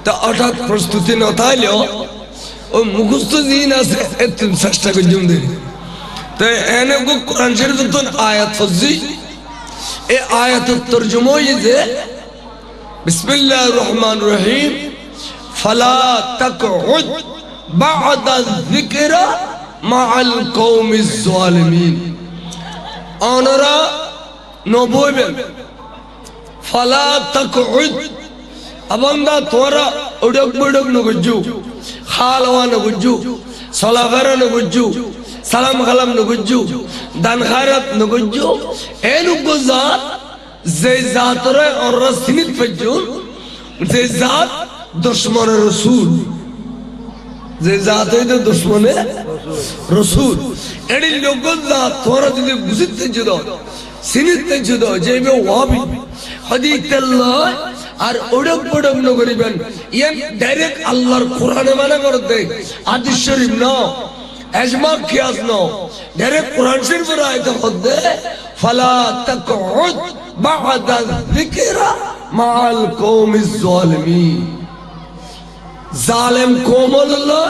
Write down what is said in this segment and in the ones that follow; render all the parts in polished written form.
তা হঠাৎ প্রস্তুতি না তাইলেও ওই মুখস্থ দিন আছে একটু চেষ্টা করছি তো এনে কোরআন শরীফ তো আয়াত ফজি এই আয়াতের তরজমা হইছে বিসমিল্লাহির রহমানির রহিম ফালা তাকউদ বা'দা যিকরা মা'আল কওমিজ যালিমিন অনরা নবইবেন ফালা তাকউদ abanda tora odok bodok no gujju khalwa no gujju salafara no gujju salam khalam no gujju dan kharat no gujju enu gozat ze zatore or rasinit fajjun ze zat dushman rasul ze zat hoy dushman rasul edi logon zat tora jodi buzitte judo sinitte judo jebe wabi hadithallah আর ওড়ক পড়ক ন করিবেন ইয়ান direct আল্লাহর কোরআনে মানে করতে হাদিস শরীফ ন asthma কিয়াস ন direct কোরআন শরীফের আয়াত হদে ফালা তাকউদ বা'দা যিকরা মা'আল কওমিজ যালিমিন জালেম কওম আল্লাহ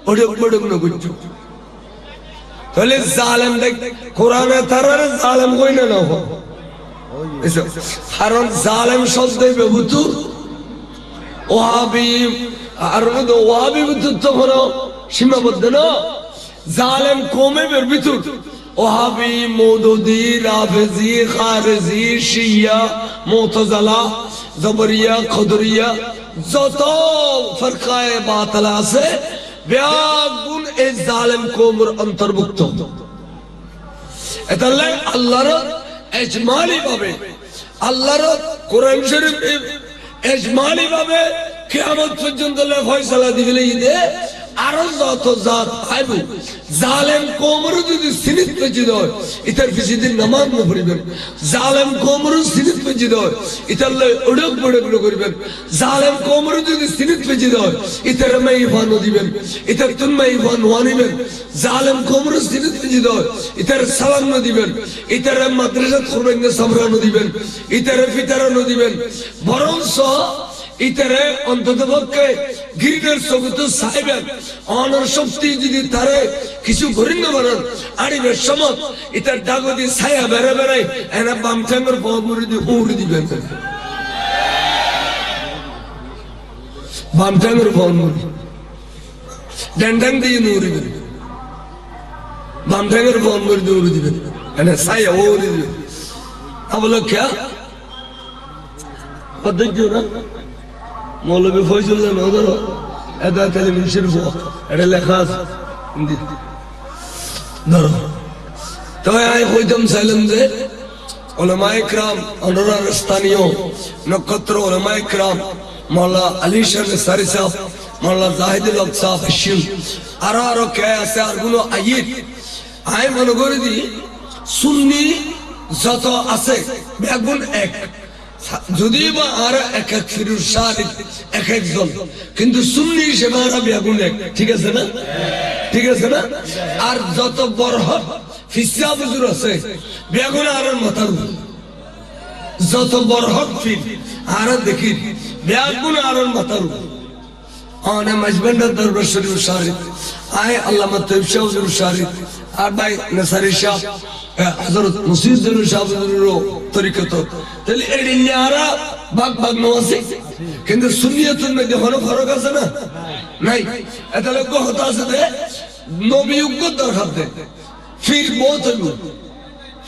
ওড়ক পড়ক ন গুজু তাহলে জালেম দেখ কোরআনে তারার জালেম কই না না কারণ জালেম শব্দে ব্যবহৃত ওয়াহাবি আর ওয়াহাবি তো কোনো সীমাবদ্ধ না জালেম কমে ব্যবহৃত ওয়াহাবি মওদুদি রাফিজি খারিজি শিয়া মুতাজিলা জবরিয়া কদরিয়া যত ফরকায়ে বাতিল আছে ব্যাগুন এই জালেম কওমের অন্তর্ভুক্ত এতাল্লাহ আল্লাহর এজমালি ভাবে আল্লাহর কোরআন শরীফ এজমালি ভাবে কিয়ামত পর্যন্ত ফয়সালা দিবেলে ইদে আর যত জাত আইবো জালেম কওমের যদি সিনিত পেজিদ হয় ইতার ফিসিদিন নামাজ না পড়িবেন জালেম কওমের সিনিত পেজিদ হয় ইতার লাই ওড়ক বড়ক করিবেন জালেম কওমের যদি সিনিত পেজিদ হয় ইতার মাইফান দিবেন ইতার তুন মাইফান ওয়ানিবেন জালেম কওমের সিনিত পেজিদ হয় ইতার সালাম না দিবেন ইতার মাদ্রাসা করবেন না সামরানো দিবেন ইতার ফিতারানো দিবেন বরংস ইতারে অন্ততপক্ষে গিরিনের সবুত সাহেবেন অনর শক্তি যদি তারে কিছু করেন না বানান আড়িবের সময় ইতার ডাগদি ছায়া বেড়ে বেড়াই এনা বাম ঠ্যাঙ্গর পমুড়ি দিয়ে উড়ি দিবেন বাম ঠ্যাঙ্গর পমুড়ি ড্যান্ডাং দিয়ে উড়িবেন বাম ঠ্যাঙ্গর পমুড়ি দিয়ে উড়ি দিবেন এনা ছায়া উড়ি দিবেন বলো ক্যা পদ্ধতি না মৌলবী ফয়জুল্লাহ নজর এদা তালিম শরীফ এটা লেখা আছে ধরো তবে আমি কইতাম চাইলাম যে উলামায়ে কিরাম অনরার স্থানীয় নক্ষত্র উলামায়ে কিরাম মাওলানা আলী শাহ সারি সাহেব মাওলানা জাহিদুল হক সাহেব হাশিম আরো কে আছে আর গুলো আইত আই মনে করে দি সুন্নি যত আছে বেগুন এক যদি বা আর এক এক ফিরুজ শাহিদ এক একজন কিন্তু সুন্নি হিসেবে আর বেগুন এক ঠিক আছে না ঠিক আছে না আর যত বরহত ফিসা বুজুর আছে বেগুন আর মাথার যত বরহত ফির আর দেখি বেগুন আর মাথার আনে মাজবান্ডা দরবার শরীফ শাহিদ আয় আল্লামা তৈয়ব শাহ হুজুর শাহিদ আর ভাই নসারি শাহ হযরত মুসিদুল শাহর তরিকত তাহলে এই নিয়ারা ভাগ ভাগ নওয়াসি কিন্তু সুন্নিয়তের মধ্যে কোনো ফরক আছে না নাই তাহলে কথা আছে যে নবী উগ্র দরকার দে ফির বহুত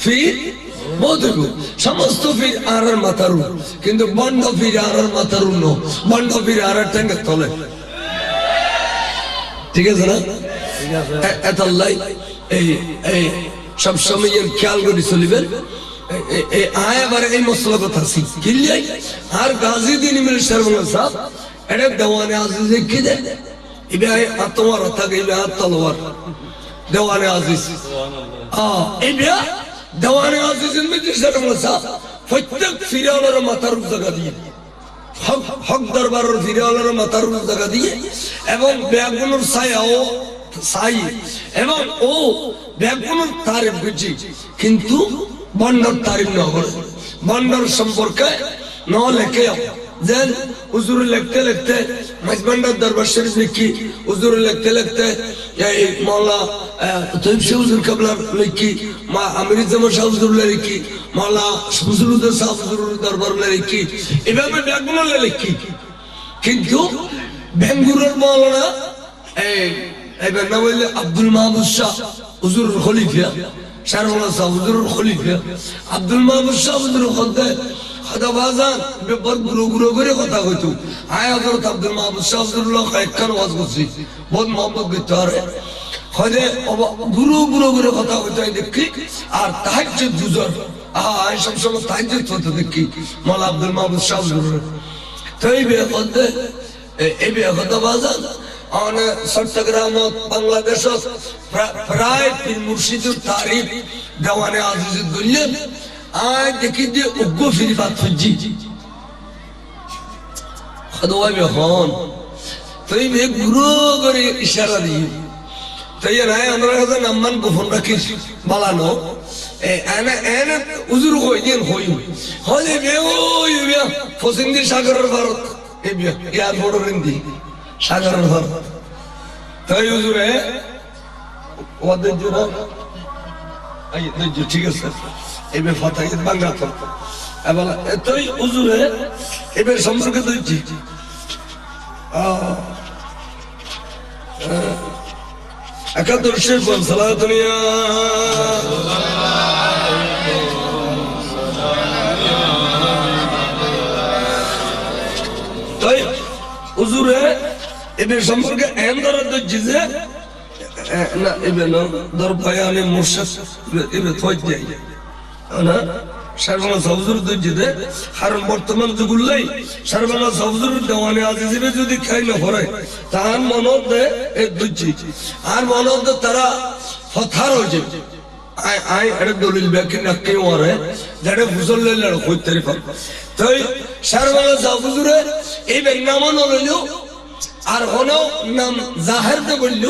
ফির বহুত সমস্ত ফির আরার মাথারু কিন্তু বন্ধ ফির আরার মাথারু ন বন্ধ ফির আরার ঠ্যাঙ্গের তলে ঠিক আছে না ঠিক আছে এতাল্লাই এই এই সব সময় খেয়াল করে চলিবেন এই আয়াবার এই মশলা কথা শিখিলে আর গাজী দিন মিল শর্মা সাহেব এটা দেওয়ানে আজিজ কি দে ইবে আতওয়ার থাকে ইবে তলোয়ার দেওয়ানে আজিজ ইবে দেওয়ানে আজিজ মিল শর্মা সাহেব প্রত্যেক ফিরাওয়ালার মাথার জায়গা দিয়ে হক দরবারের ফিরাওয়ালার মাথার জায়গা দিয়ে এবং বেগুনের ছায়াও সাই এবং ও বেগুনের তারিফ বুঝি কিন্তু বন্ডর তারিফ ন করে বন্ডর সম্পর্কে ন লেখে যেন হুজুর লিখতে লিখতে মাইজবান্ডার দরবার শরীফ লিখি হুজুর লিখতে লিখতে এই মাওলা তৈব শাহ হুজুর কাবলার লিখি মা আমির জামান শাহ হুজুর লিখি মাওলা হুজুরুদ্দিন শাহ হুজুর দরবার লিখি এভাবে ব্যাগুলো লিখি কিন্তু বেঙ্গুরের মাওলানা এবার নাম হইলে আব্দুল মাহমুদ শাহ হুজুর খলিফা শারওয়ালা শাহ হুজুর খলিফা আব্দুল মাহমুদ শাহ হুজুর খন্দে খাদা বাজান বেপর গুরু গুরু করে কথা কইতো আয় হযরত আব্দুল মাহমুদ শাহ হুজুরুল্লাহ একখান ওয়াজ করছি বহুত মোহাম্মত বিতারে খদে গুরু গুরু করে কথা কইতো দেখি আর তাহাজ্জুদ গুজর আয় সবসময় তাহাজ্জুদ হতো দেখি মাওলানা আব্দুল মাহমুদ শাহ হুজুর তাইবে খন্দে এই কথা বাজান অনে চট্টগ্রাম বাংলাদেশ প্রায় পীর মুর্শিদের তারিখ দেওয়ানে আজিজুল গল্লেন আয় দেখি যে উগ্র ফিরি বাত ফুজি খদওয়াই হন তাই মে গুরু করে ইশারা দিয়ে তাই নাই আমরা কাছে নাম্মান গোপন রাখি বালানো এনে এনে উজুর কই দিন হই হলে বে ওই বে ফসিন্দি সাগরের ভারত এই বে ইয়ার বড় রিন্দি সাগরের ভারত তাই উজুরে ওদের জন্য এই দজ্জ ঠিক আছে এবে ফাতাই বাংলা তো এবার এতই উজুরে এবে সম্পর্কে দজ্জি একাদশ শেখ সালাতুনিয়া তাই উজুরে এবে সম্পর্কে এন ধরা দজ্জি যে না এবে না দর বয়ানে মুর্শিদ এবে থই যায় না শারবানা সাউজুর দজ্জিতে কারণ বর্তমান যুগুলাই শারবানা সাউজুর দেওয়ানে আজিজে যদি খাই না ভরে তার মনত এই দজ্জি আর মনত তারা ফথার হয়ে যাবে আই আই এটা দলিল ব্যাখ্যা না কেউ ওরে যারা ফুসল লইল কইতে পারে তাই শারবানা সাউজুরে এই বেনামন হলো আর হলো নাম জাহেরতে বলল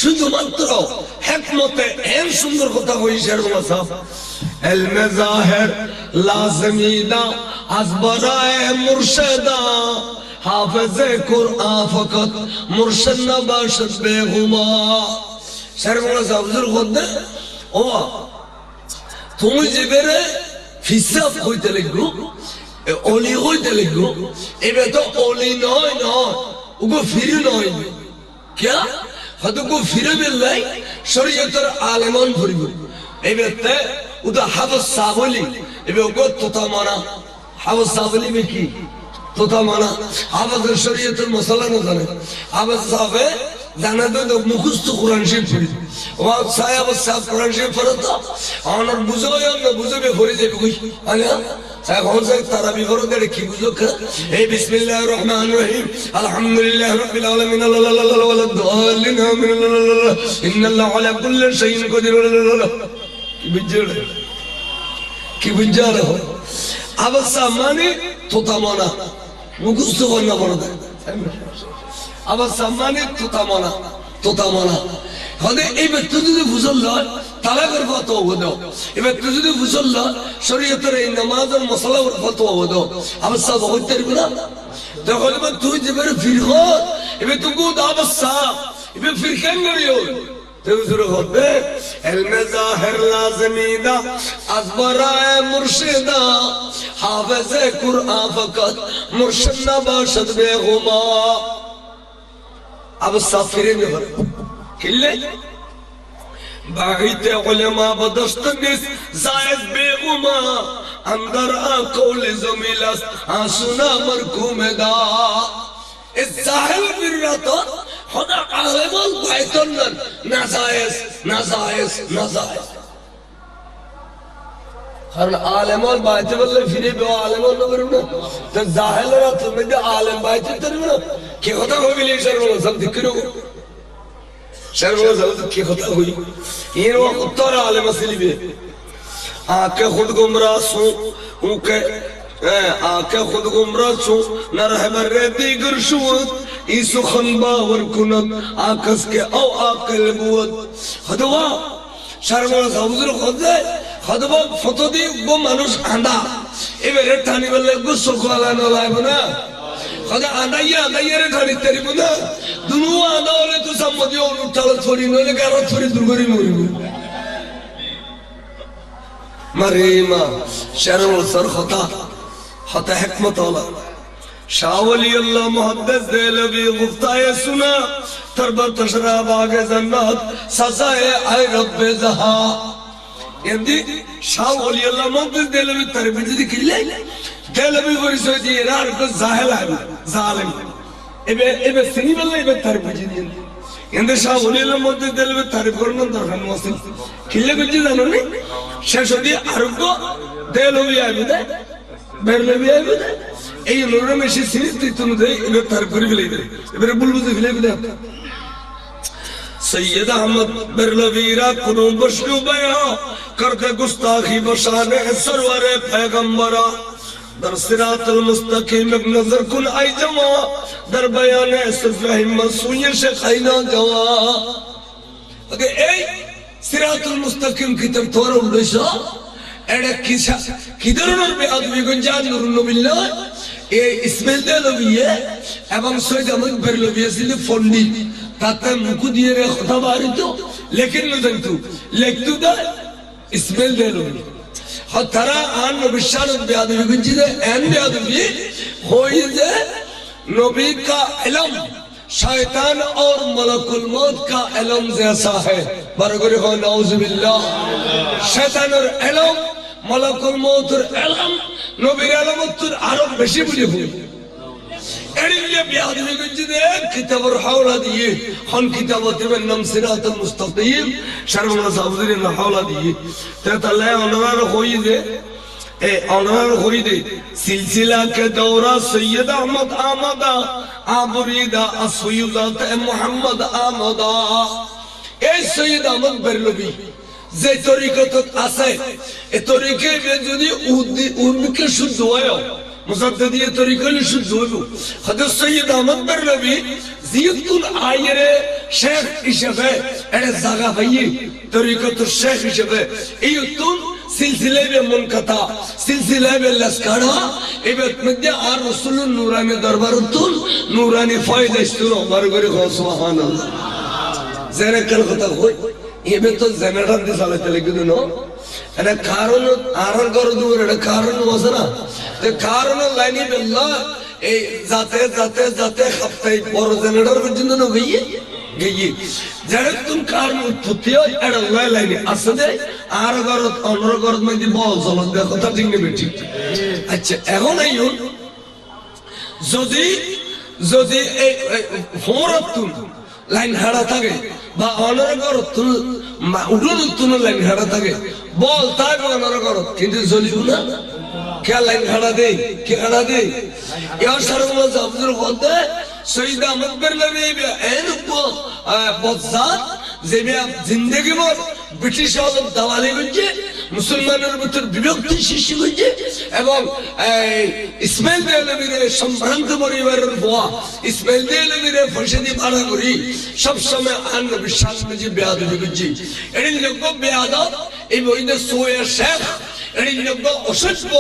শুধুমাত্র হিকমতে এর সুন্দর কথা হইছে শারবানা علم ظاہر لازمیدہ از برائے مرشدہ حافظ قرآن فقط مرشد نباشد بے غما شرمونا صاحب خود دے তুমি যেবারে হিসাব হইতে লাগবো অলি হইতে লাগবো এবার তো অলি নয় নয় ওগো ফিরে নয় क्या হয়তো গো ফিরে বেলাই শরীয়তের আলেমান ভরিব এবারে उदा हाफिज सावली इबे को तोता माना हाफिज सावली में की तोता माना हाफिज शरीयत मसला न जाने हाफिज साहब जाना तो मुखस्त कुरान शरीफ पढ़ी वहां साहब साहब कुरान शरीफ पढ़ता और बुझो या न बुझो बे भरी जाबे कोई आया साहब कौन सा तरावी भरो दे की बुझो का ए बिस्मिल्लाहिर रहमानिर रहीम अल्हम्दुलिल्लाहि रब्बिल आलामीन अल्लाह वलद्दालिन इन्नल्लाह अला कुल्ली शैइन कदीर কি বুঝা রো অবস্থা মানে তোতা মানা মুখস্থ করনা বড় অবস্থা মানে তোতা মানা হদে এই ব্যক্তি যদি বুঝল তালাকের ফতোয়া হলো এই ব্যক্তি যদি বুঝল শরীয়তের এই নামাজের মশলার ফতোয়া হলো অবস্থা হইতে পারবে না তখন তুই যেবারে ফিরহ এবে তুমি অবস্থা এবে ফির কেন করিও تنظر خده علم ظاهر لازمی دا از برای مرشدا حافظ قرآن فقط مرشد نباشد بے غما اب سافرے میں بھر کلے باعیت علماء بدست نیست زائد بے غما اندر آقول زمیلست آسونا مرکوم دا اس ظاہر پر رہتا خدا عالمان بایتنن نزائز কারণ আলেমান বাইতে বললে ফিরে বেও আলেমান না করব না তো জাহেলরা তুমি যে আলেম বাইতে করবে না কি কথা কইলি শর্মা সব দিকরো শর্মা সব কি কথা কই এর উত্তর আলেম আসলিবে আকে খুদ গুমরাহ সু উকে आके खुद गुमराह छो न रहबर दीगर शुवत ईसु खन बावर कुनत आकस के औ आकल बुवत खदवा शर्मा साउजुर खुद खदवा फतो दी गो मानुष आंदा এবারে টানি বললে গোসল কলা নলাইব না কথা আদাইয়া রে টানি তারিব না দুনু আদা হলে তো সম্মতি অনুঠাল ছড়ি নইলে কারো ছড়ি দুর্গরি মরিব মারে মা শরম সর হতা হিকমত ওলা শাহ ওলি আল্লাহ মুহাদ্দিস দেলবি গুফতায়ে সুনা তরবত তশরাব আগে জান্নাত সাজায়ে আই রব্বে জাহা এমনি শাহ ওলি আল্লাহ মুহাদ্দিস দেলবি তরবি যদি কিলে দেলবি পরিচয় দিয়ে আর কো জাহেল আইবে জালেম এবে সিনি বললে এবে তরবি দিয়ে এন্ড শাহ ওলি আল্লাহ মুহাদ্দিস দেলবি তরবি করন দরকার নসিল কিলে বুঝি জানো নি শেষ হদি আর কো দেলবি আইবে বেরলবি আইবে এই নুরে মেশি সিরিতি তুমি দেই এবে তরবি করে ফেলে দে এবারে বুলবুল ফেলে দে सैयद अहमद बेरलवीरा कुनो बशनु बया करके गुस्ताखी बशाने सरवर पैगंबरा दर सिरातल मुस्तकीम एक नजर कुन आई जमा दर बयाने सिर्फ हिम्मत सुये से खैना जवा अगे ए सिरातल मुस्तकीम की तरफ थोड़ा उड़ेसा एडे किसा किधर नर पे आदमी गुंजान नूरुन बिल्लाह ए इस्माइल देलविये एवं सैयद अहमद बेरलवीरा सिले फंडी ताते मुकु दिए रे खुदा बारी तो लेकिन न जानतू लेकिन दा इस्माइल दे लो हो तरा आन नबिशान ब्याद विगंजी दे एन ब्याद भी होई दे नबी का इल्म शैतान और मलकुल मौत का इल्म जैसा है बरगुरी हो नऊज़ बिल्लाह शैतान और इल्म मलकुल मौत और इल्म नबी इल्म तो आरोप बेशी बुझे हुए एडिले ब्याद विगंजी दे किताब हौला दिए हम किताबत में नम सिरातुल मुस्तकीम शर्मना साबुरी ने हौला दिए ते तले अनवर होई दे ए अनवर होई दे सिलसिला के दौरा सैयद अहमद आमदा आबुरीदा असुयुजात मोहम्मद आमदा ए सैयद अहमद बेरलवी যে তরিকত আছে এই তরিকে যদি উদ্দিকে শুদ্ধ হয় मुसद्ददिया तरीक़े शुद्ध हो हज़रत सैयद अहमद बेरलवी ज़ियतुल आयरे शेख इशबे एडे जागा भई तरीक़तुल शेख इशबे इयुतुन सिलसिले में मुनक़ता सिलसिले में लस्कारा इबत मध्य आर रसूल नूरानी दरबारुतुल नूरानी फायदा इस्तुरो बरगरी खो सुभान अल्लाह ज़रा कल खता होय इबे तो ज़ेनेरान दिसाले चले गिदनो এর কারণ আরন করে দূর এর কারণ আছে না তে কারণ লাইনি বিল্লাহ এই যাতে যাতে যাতে সপ্তাহে বড় জেনারেটর পর্যন্ত ন গিয়ে যারা তুমি কারণ উৎপত্তি হয় এর লাইনি আসলে আর গরত অনর গরত মধ্যে বল চল দেখো তা ঠিক নেবে ঠিক আচ্ছা এখন আইও যদি যদি এই ফোরাতুন লাইন হারা থাকে বা অনর গরত উড়ন তুন লাইন হারা থাকে বল তাই অনর গরত কিন্তু জ্বলিব না কে লাইন হারা দেই কে হারা দেই ইয়ার শরম আব্দুল গদ্দা সৈয়দ আহমদ বেরলভী এন বজাত যেবে জিন্দেগি ভর ব্রিটিশ আওয়াজ দাওয়ালি করছে মুসলমানের ভিতর বিভক্তি সৃষ্টি করছে এবং ইসমাইল দেলভীর সম্ভ্রান্ত পরিবারের বুয়া ইসমাইল দেলভীর ফসদি ভাড়া করি সব সময় আন বিশ্বাস যে বেয়াদবি করছে এর যোগ্য বেয়াদব এই বইতে সোয়া শেখ এর যোগ্য অসভ্য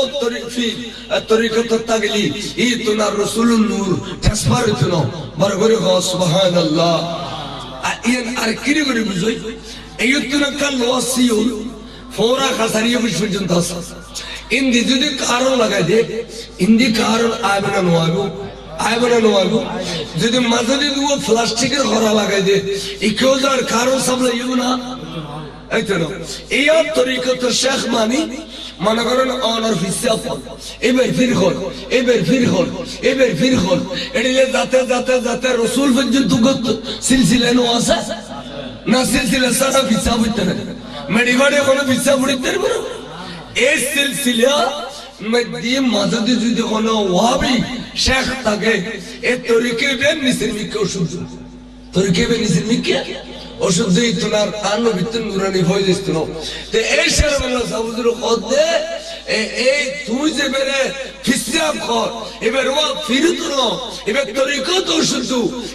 তরিকত তাগলি ই তুনার রাসূলুন নূর ঠাসফারতুন বরগরি হ সুবহানাল্লাহ আইন আর কিরি করে বুঝই এইতুন কাল ওয়াসিউল ফোরা খাসারিয়া বিশ পর্যন্ত আছে ইন্দি যদি কারণ লাগাই দে ইন্দি কারণ আইবনা নোয়াবো যদি মাঝে দুও প্লাস্টিকের ঘরা লাগাই দে ইকেও যার কারণ সামনে ইউ না এইতো না এই তরিকত শেখ মানি মনে করেন অনর ফিসাফ এবার ফির হল এডিলে যাতে যাতে যাতে রাসূল পর্যন্ত সিলসিলা নো আছে না সিলসিলা সারা ফিসাফ হইতে না মেডিগড়ে কোনো ফিসাফ হইতে না এই সিলসিলা মধ্যে মাঝে যদি কোনো ওয়াহাবি শেখ থাকে এই তরিকে বে নিসিমিক ওষুধ তরিকে বে নিসিমিক ওষুধ দেই তোনার আনো ভিতর নুরানি হয়ে যাচ্ছে না তে এই শরমনা সাবুজুর কদে এই তুই যে বেরে ফিসাব কর এবার ওয়া ফিরত না এবার তরিকা তো ওষুধ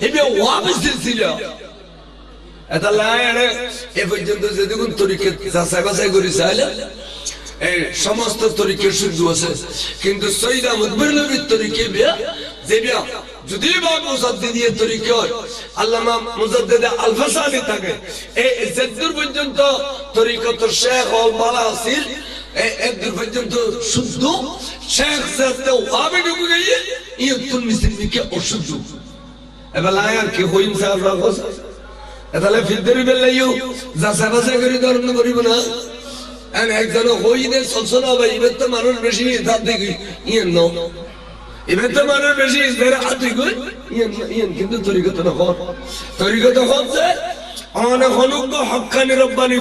এবার ওয়াহাবি সিলসিলা এটা লাইনে এ পর্যন্ত যদি কোন তরিকে যাচাই বাছাই করি চাইলে এই সমস্ত তরিকে শুদ্ধ আছে কিন্তু সৈয়দ আহমদ বেরলভীর তরিকে বিয়া যে বিয়া যদি বা মুজাদ্দিদিয়ে তরিকে হয় আল্লামা মুজাদ্দিদ আল-ফাসানি থাকে এই জেদ্দুর পর্যন্ত তরিকত শেখ ও বালা আসিল এই দূর পর্যন্ত শুদ্ধ শেখ জাতে ওয়াবে ঢুকে গিয়ে ইয়তুল মুসলিমকে অশুদ্ধ এবার লায়ার কি হইম সাহেব রাখো তাহলে ফিরদরি বেলাইও যা সাবাসা করি ধর্ম করিব না আর একজন হইলে সলসলা বা ইবেত মানুষ বেশি দাঁত দেখি ইয়েন ন ইবেত মানুষ বেশি ইসদের হাত দেখি ইয়েন কিন্তু তরিকত না হন তরিকত হন যে অনেক অনুজ্ঞ হক্কানি রব্বানি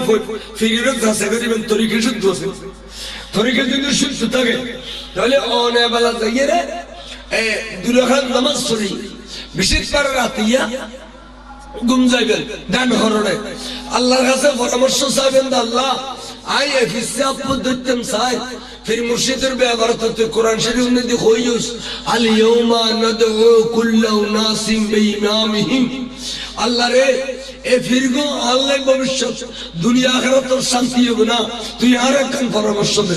ফিরিরত যাচাই করিবেন তরিকে শুদ্ধ আছে তরিকে যদি শুদ্ধ থাকে তাহলে অনেক বেলা যাইয়ে রে দুরাখান নামাজ পড়ি বিশেষ করে রাতিয়া গুম যাইবেন ডান হরণে আল্লাহর কাছে পরামর্শ চাইবেন আল্লাহ আই এফিসে পদ্ধতিম চাই ফির মুর্শিদের ব্যবহার করতে কোরআন শরীফ নদী হইউস আল ইয়াউমা নাদউ কুল্লু নাসিম বিইমামিহিম আল্লাহ রে এ ফিরগো আল্লাহ ভবিষ্যৎ দুনিয়া আখিরাত তোর শান্তি হবে না তুই আর একখান পরামর্শ দে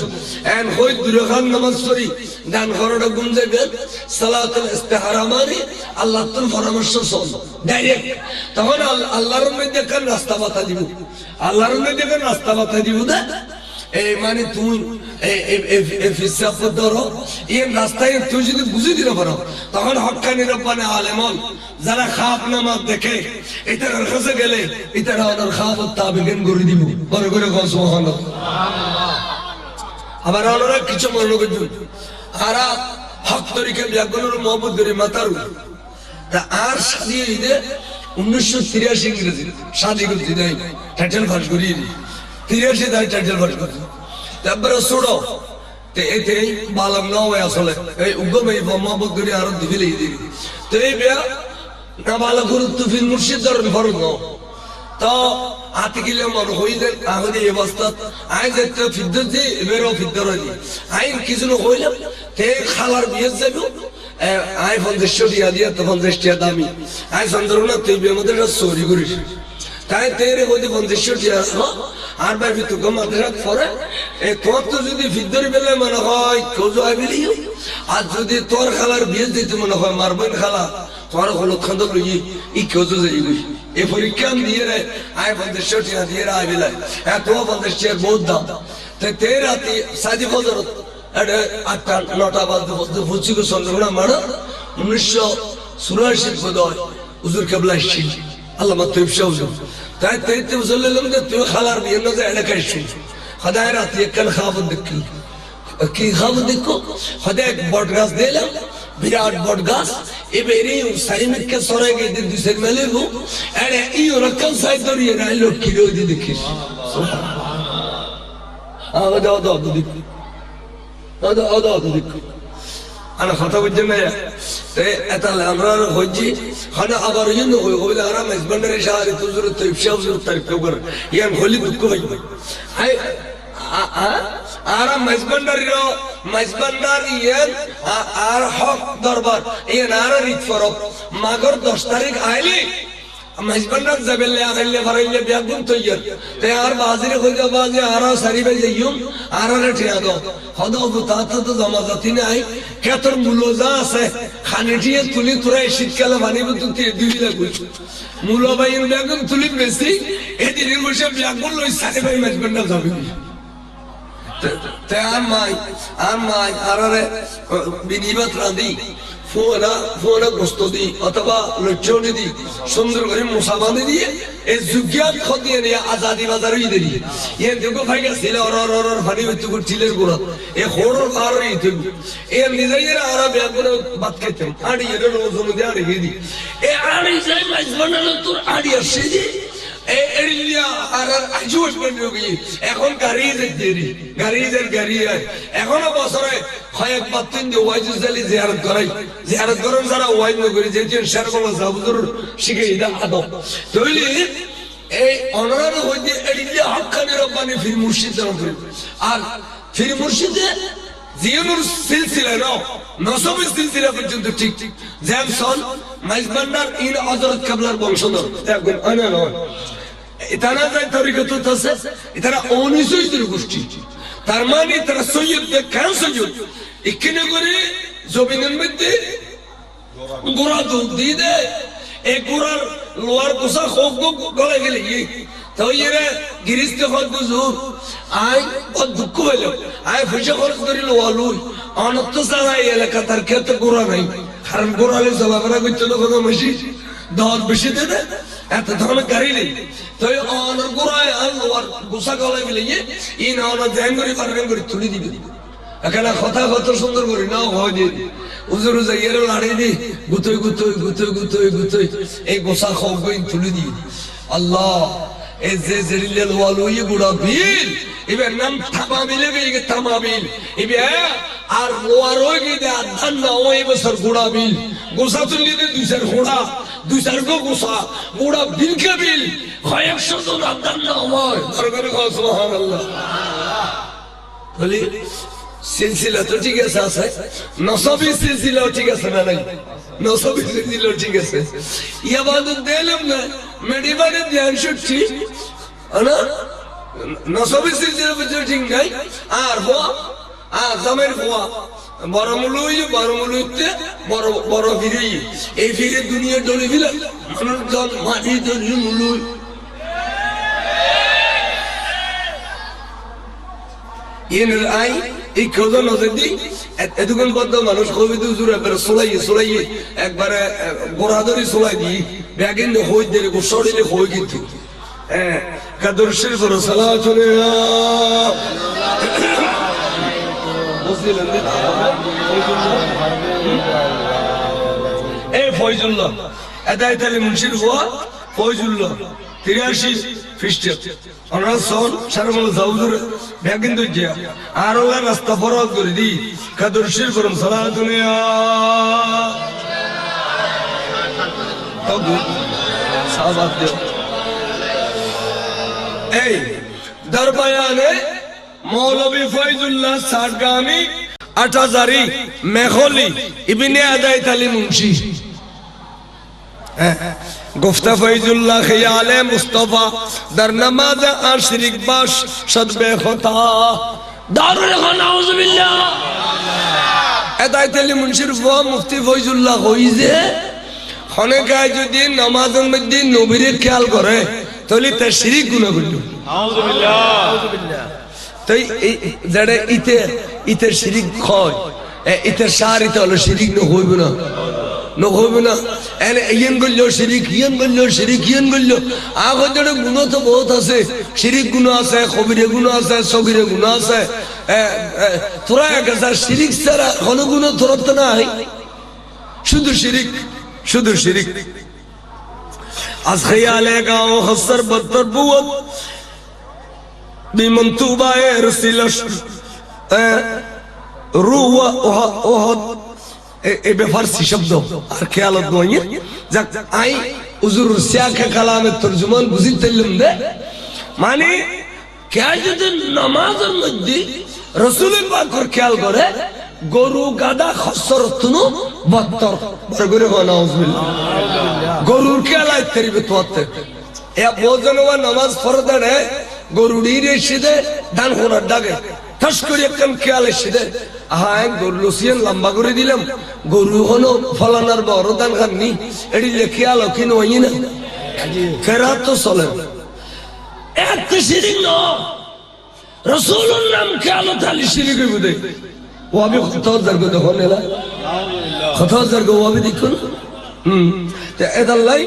এন হই দুরাখান নামাজ পড়ি ডান হরণে গুম যাইবেন সালাতুল ইস্তিহারা মানে আল্লাহ তোর পরামর্শ চল ডাইরেক্ট তখন আল্লাহর মধ্যে কান রাস্তা বাতা দিব আল্লাহর মধ্যে কান রাস্তা বাতা দিব না এই মানে তুই ফিসাব ধরো এই রাস্তায় তুই যদি বুঝে দিতে পারো তখন হক্কানি রব্বানি আলেমন যারা খাপ নামাজ দেখে এটার কাছে গেলে এটার ওনার খাপ তাবিগেন করে দিব বড় করে কও সুবহানাল্লাহ আবার ওনারা কিছু মনে করবেন আর হক তরিকে ব্যাকরণের মোহাম্মদ গরি মাতারু তা আর শাদি ঈদে 1983 ইংরেজি শাদি করতে দেয় টাইটেল ফাঁস করি 83 দাই টাইটেল ফাঁস করতে তারপরে ছোড়ো তে এতে বালাম নাও আসলে এই উগম এই মোহাম্মদ গরি আর দিবিলে ঈদ তো এই বিয়া না বালা গুরুত্ব ফিল মুর্শিদ দরন ফরজ নাও তো আতে গেলে মন হইলে আহলে এই অবস্থা আই যেতে ফিদ্দত দি বেরো ফিদ্দর দি আইন কিছু হইলে তে খালার বিয়ে যাবে আই 50 টাকা দিয়া তো 50 টাকা দামি আই সন্দরনা তুই বিয়ে মধ্যে চুরি করিস তাই তেরে হইতে 50 টাকা আর ভাই তুই মাদ্রাসা পড়ে এ তোর তো যদি ফিদ্দরি বেলে মনে হয় কোজো আইবিলি আর যদি তোর খালার বিয়ে দিতে মনে হয় মারবেন খালা তোর হলো খন্দ লই ই কোজো যাইবি এ পরীক্ষা দিয়ে রে আই 50 টাকা দিয়ে আইবিলা এত 50 টাকা বহুত দাম তাই তে রাতে সাজি ফজর আরে 8টা 9টা বাজে ফুচি কো সন্ধ্যা মারা 1984 বোধহয় হুজুর কেবলা ছিল আল্লামা তৈব শাহ হুজুর তাই তেইতে বললাম যে তুই খালার বিয়ে না যায় এলাকায় শুন খোদায় রাতে কাল খাব দেখি কি খাব দেখো খোদায় এক বট গাছ দিলাম বিরাট বট গাছ এবারে সাইমিককে সরাই গিয়ে দুসের মেলে গো আরে এই রকম সাইড ধরিয়ে রাইলো কিলো দি দেখিস সুবহানাল্লাহ দাও দাও দেখি দাও দেখি আনা কথা বুঝছেন না এতালে আমরা হইছি খানা আবার ইন হইলে আরাম মেজবান্ডারে শাহরি তুজুর তৈব শাহ হুজুর তারিফ করে ইয়ান হলি দুঃখ হই আই আরাম মেজবান্ডার ইয়ান আর হক দরবার ইয়ান আর রিত ফরক মাগর 10 তারিখ আইলি মেজবান্ডার যাবেলে আইলে ফারাইলে বিয়াগুন তৈয়ার তে আর বাজিরে কই যা বাজে আর সারিবে যাইম আর ঠিয়া দাও হদো তাতে তো জমাজাতি নাই কেতর মুলোজা আছে খানিটিয়ে তুলি তোরাই শীতকালে বানিব তুই দিবি লাগু মুলো বাইন বেগুন তুলি বেশি এদিনের বসে বেগুন লই সারে ভাই মেজবান্ডার যাবে তে আর মাই আরে বিনিবাত রাদি ফোনা গোস্ত দি অথবা লজ্জনি দি সুন্দর করে মুসাবানি দিয়ে এই যুগিয়াত খতিয়ে নিয়ে আজাদি বাজারই দেরি এর দেখো ভাই গেছিল অর ফানি হইতো চিলের গোড়া এ হোড়র কারই তুই এ নিজের আরা বেগুন বাত খেতে আড়ি এর রোজম দিয়ে আড়ি দি এ আড়ি যাই মাইজ বানানো তোর আড়ি আসে দি এ এরিয়া আর আজুস বন্ধ গই এখন গাড়ি এখনো বছরে কয়েকবার তিন যে ওয়াইজ জালি জিয়ারত করেন যারা ওয়াইজ নগরী যেহেতু শেরবাংলা সাহুজুর শিখে ইদা আদব তৈলি এই অনার হইতে এরিয়া হক্কানি রব্বানি ফির মুর্শিদ আর ফির মুর্শিদে জিয়নুর সিলসিলা নসবের সিলসিলা পর্যন্ত ঠিক জ্যামসন মাইজবান্ডার ইন হযরত কাবলার বংশধর দেখুন আনা নয় ইতানা যায় তরিকত আছে ইতারা 19 গোষ্ঠী তার মানে তারা সৈয়দ কেন সৈয়দ এখানে করে জমিনের মধ্যে গোড়া দুধ দিয়ে দেয় এই গোড়ার লোয়ার কোষা হোক গলে গেলে তো এরা গিরিস্ত হল বুঝুর আই বহুত দুঃখ হইল আই পয়সা খরচ করি লোয়া লুই অনত্য ছাড়া এই এলাকা তার ক্ষেত্রে গোড়া নাই কারণ গোড়ালে চলাফেরা করছে না কোনো বেশি দর বেশি দেয় এত ধরনের গাড়ি নেই তো অনর গোড়ায় আর লোয়ার গোসা গলে গেলে ই না অনর ধ্যান করে পারবেন করে তুলে দিবে এখানে কথা কত সুন্দর করি না হয় যে উজুর যাইয়ের লাড়ি দি গুতই গুতই গুতই গুতই গুতই এই গোসা খাও গই তুলে দিই আল্লাহ এই যে জেরিলে লোয়ালুই গুড়া বিল এবার নাম থামাবিলে গিয়ে থামাবিল এবার আর লোয়ার হয়ে গিয়ে আধান না ওই বছর গুড়া বিল গোসা তুলি দে দুই চার গো গোসা গুড়া বিল কে বিল হয় 100 জন আধান না হয় দরকারে খাও সুবহানাল্লাহ বলি সিলসিলা তো ঠিক আছে নসবি সিলসিলাও ঠিক আছে না নাই নসবি সিলসিলাও ঠিক আছে ইয়াবাদত দিলাম না মেডিবারে ধ্যান শুনছি না নসবি সিলসিলা বুঝতে ঠিক নাই আর হওয়া জামের হওয়া বড়মূলইতে বড় ফিরে এই ফিরে দুনিয়া ডলে ফিরে মানুষজন মাটি ধরি মুলুই ইনের আই এই খোঁজা নজর দিই এতক্ষণ বদ্ধ মানুষ কবি দুজুর একবারে সোলাইয়ে একবারে গোড়া ধরে সোলাই দিই ব্যাগিন হই দেরে গোসড়িলে হই কিন্তু হ্যাঁ কাদর শরীফ সালাত চলে এই ফয়জুল্লাহ এদায়েত আলী মুন্সির হওয়া ফয়জুল্লাহ 83 খ্রিস্ট আমরা সন শারমুল জাউজুর ব্যাগিন দইয়া আর ওলা রাস্তা ফরজ করে দি কাদর শরীফ করুন সালাতুনিয়া তবু সাবাত দে এই দরবায়ানে মৌলভী ফয়জুল্লাহ সারগামি 8000 মেখলি ইবনে আদায়েত আলী মুন্সি گفته فیض اللہ خیال مصطفیٰ در نماز آشرک باش شد بے خطا دارالخان اعوذ باللہ ہدایت علی منشرف و مفتی فیض اللہ خویزے خانے کہا جو دین نماز مجدی نوبری خیال کرے تو لی تشریک گناہ کرلو اعوذ باللہ تو زڑے ایتے شریک خوای ایتے شاری تو اللہ شریک نہ ہوئی بنا নহবে না এনে ইয়ন গল্ল শিরিক ইয়ন গল্ল আগদের গুণ তো বহুত আছে শিরিক গুণ আছে কবিরে গুণ আছে সগিরে গুণ আছে তোরা একটা শিরিক ছাড়া কোন গুণ তোর তো নাই শুধু শিরিক আজ খেয়ালে গাও হসর বদর বুত বিমন্তুবায়ে রসিলশ রুয়া ওহদ এ ফারসি শব্দ আর খেয়ালত নয় যাক আই হুজুর সিয়াকা কালামের তরজমান বুঝিতেলাম দে মানে কে যদি নামাজের মধ্যে রাসূলের পাকের খেয়াল করে গরু গাদা খসরতুন বত্তর বড় করে নাউজুবিল্লাহ গরুর খেয়াল আইতরিবে তোতে এ বোঝনওয়া নামাজ ফরদে গরুড়ি রেশিদে দান কোনার ডাকে ঠাস করে একদম খেয়াল এসে হ্যাঁ গরু লসিয়ান লম্বা করে দিলাম গরু হলো ফলানার বড় দান খাননি এটি খেয়াল কিন হই না ফেরাত তো চলে এত শিরিক ন রাসূলুর নাম খেয়াল তালি শিরিক বুঝে ও আমি কত জায়গ দেখুন এলা কত জায়গ ও আমি দেখুন তো এদাল্লাই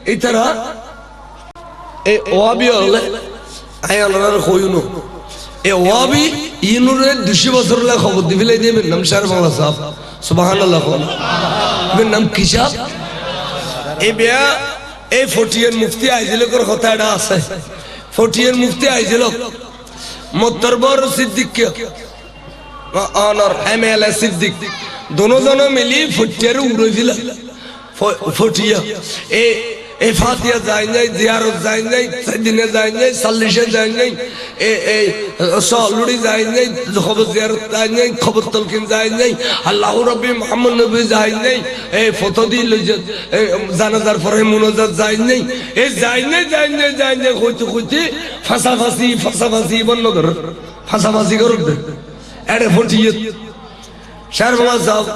এই তারা এই ওয়াবি হলে আয়ালার কইনো এ ওয়াবি ইনুরে 200 বছর লা খবর দিবিলাই দেবেন নাম শার বাংলা সাহেব সুবহানাল্লাহ এর নাম কিসাব এ বিয়া এই ফটিয়ার মুফতি আইজিলকর কথাটা আছে ফটিয়ার মুফতি আইজিলক মুত্তরবর সিদ্দিক অনর এমএলএ সিদ্দিক दोनों जनो मिली फटियार उड़े दिला फटिया ए फातिया जाए नहीं जियारत जाए नहीं सदिने जाए नहीं सल्लिशे जाए नहीं ए सालुड़ी जाए नहीं खबर जियारत जाए नहीं खबर तलकिन जाए नहीं अल्लाह रब्बी मोहम्मद नबी जाए नहीं ए फतोदी लजत जानाजार फरे मुनाजात जाए नहीं ए जाए नहीं होते ফাঁসাফাঁসি বন্ধ ধর ফাঁসাফাঁসি করুক দে এড়ে ফটিয়ে শার বাংলা সাহেব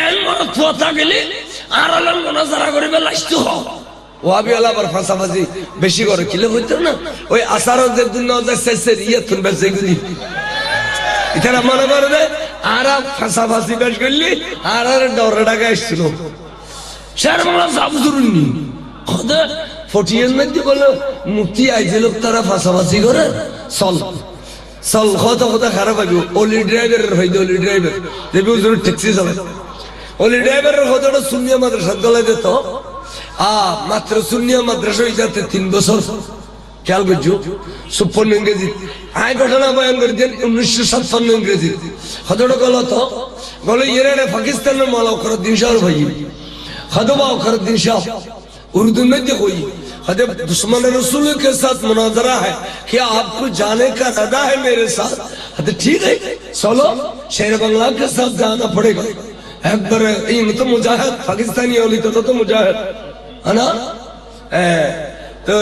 এন মনে কথা গেলে আর আলম মোনাজারা করিবে লাইস্তু হ ওয়াবি আলা আবার ফাঁসাফাঁসি বেশি করে কিলে হইতো না ওই আসারত যে দুনিয়া যাচ্ছে ইয়ে তুন বেঁচে গেলি ইতারা মনে করবে আর ফাঁসাফাঁসি বেশ করলি আর ডরে ডাকা এসছিল শার বাংলা সাহেব জরুরি খোদা ফটিয়ের মধ্যে বলো মুক্তি আইছিল তারা ফাঁসাফাঁসি করে চল কথা খারাপ হবে ওলি ড্রাইভারের হইতে ওলি ড্রাইভার দেবী হুজুর ট্যাক্সি চালায় ওলি ড্রাইভারের কথাটা সুন্নিয়া মাদ্রাসা গলায় দিত মাত্র সুন্নিয়া মাদ্রাসা হয়ে যাতে 3 বছর খেয়াল করছো 56 ইংরেজি আয় ঘটনা বয়ান করে দেন 1957 ইংরেজি কথাটা গল তো বলে ইরানে পাকিস্তানের মালা করার দিন শাহ ভাই खदबा खरदीन शाह उर्दू में जो हुई हदे दुश्मन रसूल के साथ मुनाजरा है क्या आपको जाने का इरादा है मेरे साथ हदे ठीक है चलो शेर बंगला के साथ जाना पड़ेगा एक बार ये तो मुजाहिद पाकिस्तानी ओली तो मुजाहिद है ना तो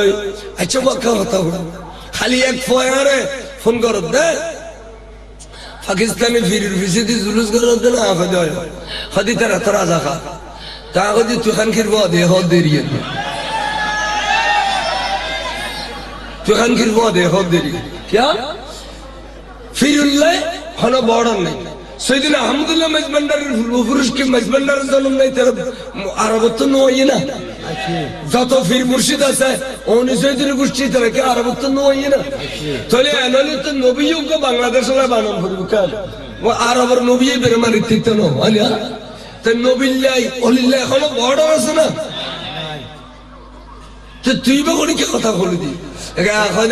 अच्छा वक्त होता हुआ खाली एक फोन करो दे पाकिस्तानी फिर विजिट जुलूस करो दे ना खदी तरह तरह जाका ताकि तू खानखिर वो दे हो दे रही है तू खानखिर वो दे हो दे रही है क्या फिर उल्ले हना बॉर्डर नहीं सैयदना अहमदुल्लाह मजबंदर पुरुष के मजबंदर जन्म नहीं तेरा अरब तो नो ये ना जातो फिर मुर्शिद ऐसा ओने सैयदना गुस्ती तरह के अरब तो नो ये ना तो ले अनले तो नबियों को बांग्लादेश वाला बानम फुटबॉल वो अरब और नबी बेरमारी तो नो अलिया तो नबिल्लाई ओलिल्लाई এখনো বর্ডার আছে না তো তুই বা কোন কি কথা বলে দি এখন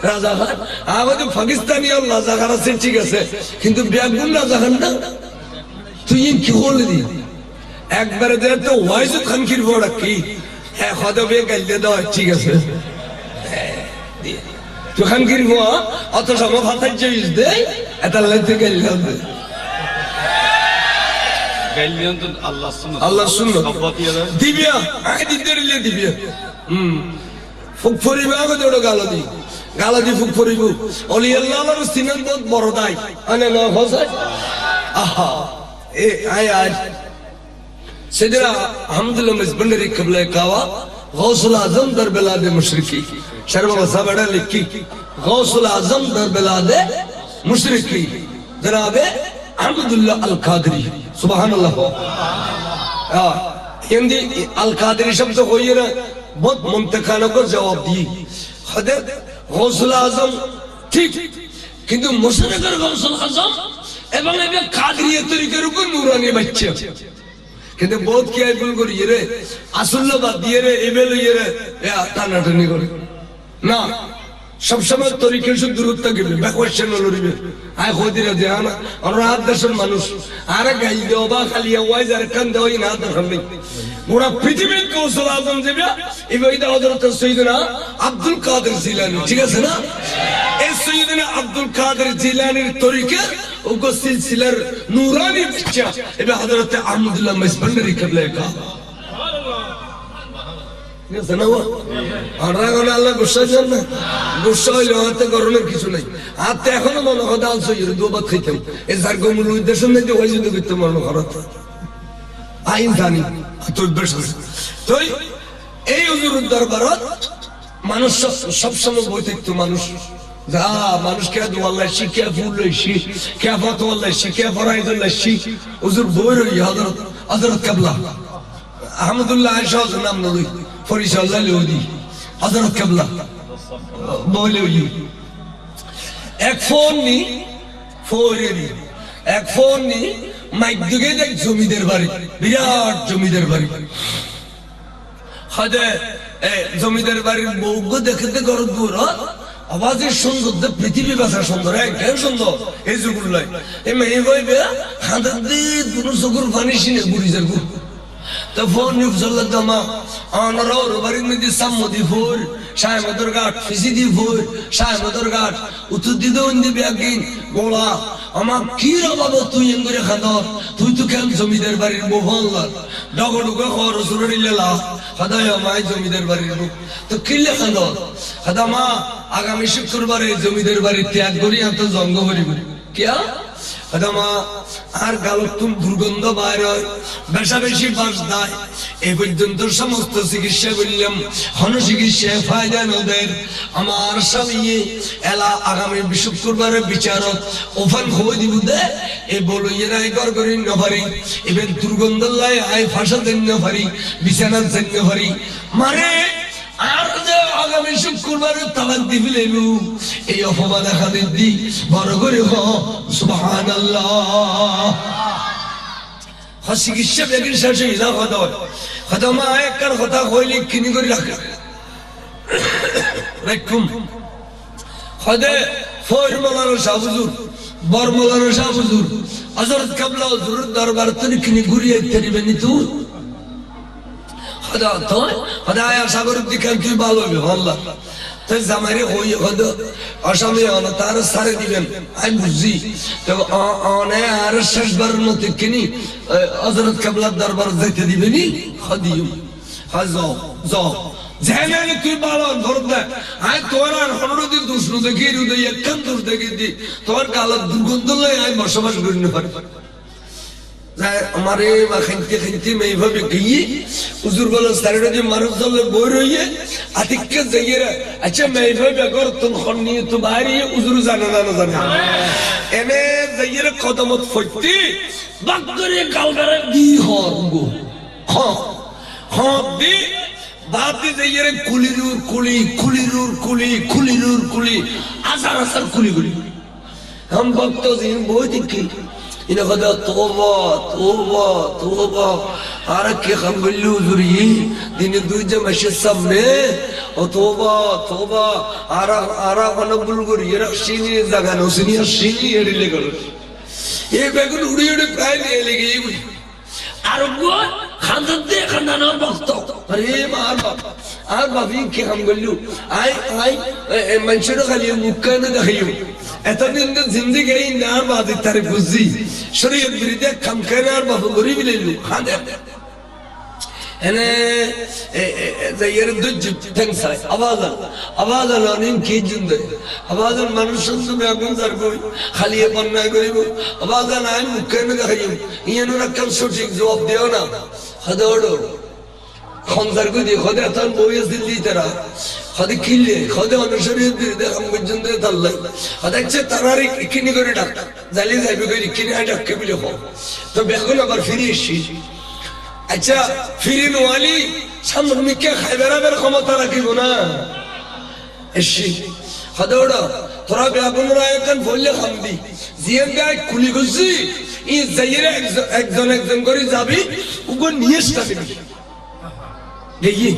রাজা খান আমাদের পাকিস্তানি আর রাজা খান আছে ঠিক আছে কিন্তু বেগুন রাজা খান না তুই কি বলে দি একবারে দে তো ওয়াইজুদ খান কি বড় কি এখন তো বে গাইলে দাও ঠিক আছে তুই খান কি বড় অত সময় ফাতাই যাইস দে এটা লাইতে গাইলে দে Allah sunna dibiya adi derle dibiya fukfori bago dodo galadi fukfori bu oli Allah lar sinan bot borodai ane na hosa aha ay sedira alhamdulillah mezbandari qibla kawa gausul azam dar bilad mushriki sharma sabada likki gausul azam dar bilad mushriki janabe Ahmadullah अल कादरी सुभान अल्लाह हिंदी अल कादरी शब्द को ये ना बहुत मुंतखाना को जवाब दी हदर गौसुल आजम ठीक किंतु मुशरिकर गौसुल आजम एवं एवं कादरिया तरीके रुको नूरानी बच्चे किंतु बहुत क्या है बिल्कुल ये रे असुल्ला बात ये रे एवेलो ये रे या ताना टनी करे ना सब समय तरीके से दूरत्व के बैकवर्ड लड़िबे आय खोदिरा ध्यान और रात दर्शन मानुष आरे गाइल देबा खाली ওয়াইজ আর কান দেওই না দরকার নেই পুরো পৃথিবীর কৌশল আজম যাবে ইবাইদা হযরত সৈয়দনা আব্দুল কাদের জিলানী ঠিক আছে না এই সৈয়দনা আব্দুল কাদের জিলানীর তরিকা ওগো সিলসিলার নূরানি বাচ্চা এবে হযরত আহমদুল্লাহ মজবন্ডরি করলে কা ये सुनाओ আরাগনা আল্লাহ গুসা জান না গুসা হইলে হাতে করণের কিছু নাই হাতে এখনো মনে কথা আনছো ইরে দুবাত খাইতাম এই জারগমুল উদ্দেশ্য নেই যে ওই যদি করতে মনে করত আইন জানি তো বেশ তো এই হুজুরের দরবারত মানুষ সব সময় বই থাকতো মানুষ যা মানুষকে আল্লাহ শিখে ফুল লইছি কে ফতো আল্লাহ শিখে ফরাইদ আল্লাহ শিখ হুজুর বই রই হযরত কিবলা আহমদুল্লাহ আয়েশা নাম নই ফরিশাল্লাহ লওদি হযরত কিবলা বলে ওই এক ফোন নি ফোরেনি এক ফোন নি মাইক দিকে দেখ জমিদার বাড়ি বিরাট জমিদার বাড়ি হাদে জমিদার বাড়ির বউকে দেখতে ঘর দূর আওয়াজের সুন্দর পৃথিবী ভাষা সুন্দর একদম সুন্দর এই যুগুলাই এই মেয়ে হইবে হাতে দিয়ে দুনো চকুর পানি সিনে ঘুরি যাবো তো ফোন নিউজল্লা জামা আনারা ওর বাড়ির মধ্যে সাম্মদি ফুল শাহমদর ঘাট ফিসিদি ফুল শাহমদর ঘাট উতুদ্দিদ উন্দি ব্যাগিন গোলা আমার কি অভাব তুই এঙ্গুরে খাদর তুই তো কেন জমিদার বাড়ির মোহল্লার ডগডুগে খর সুরিল্লা খাদায় আমায় জমিদার বাড়ির মুখ তো কিল্লে খাদর খাদামা আগামী শুক্রবারে জমিদার বাড়ি ত্যাগ করি এত জঙ্গ করি কিয়া খাদামা আর গালতুম দুর্গন্ধ বাইর হয় বেশা বেশি বাস দেয় এই পর্যন্ত সমস্ত চিকিৎসা করলাম হন চিকিৎসায় ফায়দা নদের আমার স্বামী এলা আগামী শুক্রবারের বিচারক ওফান খবর দিব দে এই বলো এরাই গড় করি নভারি এবার দুর্গন্ধ লাই আয় ফাঁসা দেন নভারি বিছানা দেন নভারি মানে আর যে আগামী শুক্রবারে তালাক দিবি লেবু এই অপবাদ খাদের দি বড় করে হ সুবহানাল্লাহ চিকিৎসা বেগির শেষে ইলা কথা খতমা একটার কথা কইলে কিনি করে রাখে রাখুম খদে ফয়র মোলানো শাহ হুজুর বর মোলানো শাহ হুজুর হযরত কাবলা হুজুর দরবার থেকে কিনি ঘুরিয়ে তেরিবেনি তুই খদা তো খদা আশা করি দিকে তুই ভালো হবে আল্লাহ তাই জামাইরে হই খদ আসামে আনা তার সারে দিবেন আমি বুঝি তো অনে আর শেষবার মতে কিনি হযরত কাবলার দরবার যাইতে দিবেনি খদিম হাজাও যাও জানেন তুই ভালো ধর দে আই তোর আর হনরদি দুষ্ণ দেখি হৃদয় একখান দোষ দেখি দি তোর গালত দুর্গন্ধ লই আই বসবাস করি না পারি আমারে খাইতে খাইতে এইভাবে গিয়ে হুজুর বলো সারিটা যে মানুষ দলে বই রইয়ে আতিককে যাইয়েরা আচ্ছা এইভাবে আগর তুম খন্নিয়ে তো বাইরে হুজুর জানে না জানে এনে যাইয়েরা কদমত ফইতি বাক করে গালগারে দি হরগো হ হ দি বাতি যাইয়েরা কুলিরুর কুলি কুলিরুর কুলি কুলিরুর কুলি আসার আসার কুলি কুলি हम भक्त जी বই দেখি ইনা কথা তোবা তোবা তোবা আর কি খামবলু জুরি দিন দুই যে মাসের সামনে ও তোবা তোবা আর অনবুল গরি রাশিনি জাগানো সিনি সিনি এড়িলে গেল এই বেগুন উড়ি উড়ি প্রায় নিয়ে লেগে আর গো খানদান দে খানদানোর ভক্ত আরে মার বাপ আর বাবি কি খামবলু আই আই মানুষের খালি মুখখানে দেখাইও এতদিন তো জিন্দিগি না বাদে তারে বুঝি শরীয়ত বিরুদ্ধে কাম করে আর বাবু গরিব লেলু খাদে এনে যাইয়ের দুজ টেনসাই আওয়াজ আনিন কি জিন্দে আওয়াজ মানুষ শুনবে এখন যার কই খালি বন্যা করিব আওয়াজ নাই মুখে না দেখাইও ইয়ানো রাখাল সঠিক জবাব দিও না হদড়ো খনজার কই দি খদে তখন বইস দিল্লি তারা খদে কিলে খদে অনুসরিয়ে বিরুদ্ধে কাম পর্যন্ত তাল্লাই খদে তারারি কিনি করে ডাক জালি যাইবে কই কিনি ডাককে বিলে হো তো বেখন আবার ফিরে এসি আচ্ছা ফিরিন ওয়ালি সামনে খাইবারের ক্ষমতা রাখিব না এসি খদড় তোরা বেগুনরা এখন বললে খামবি জিএম গায় কুলি গজি ই যাইরে একজন একজন করে যাবি উগো নিয়ে আসবি দেখি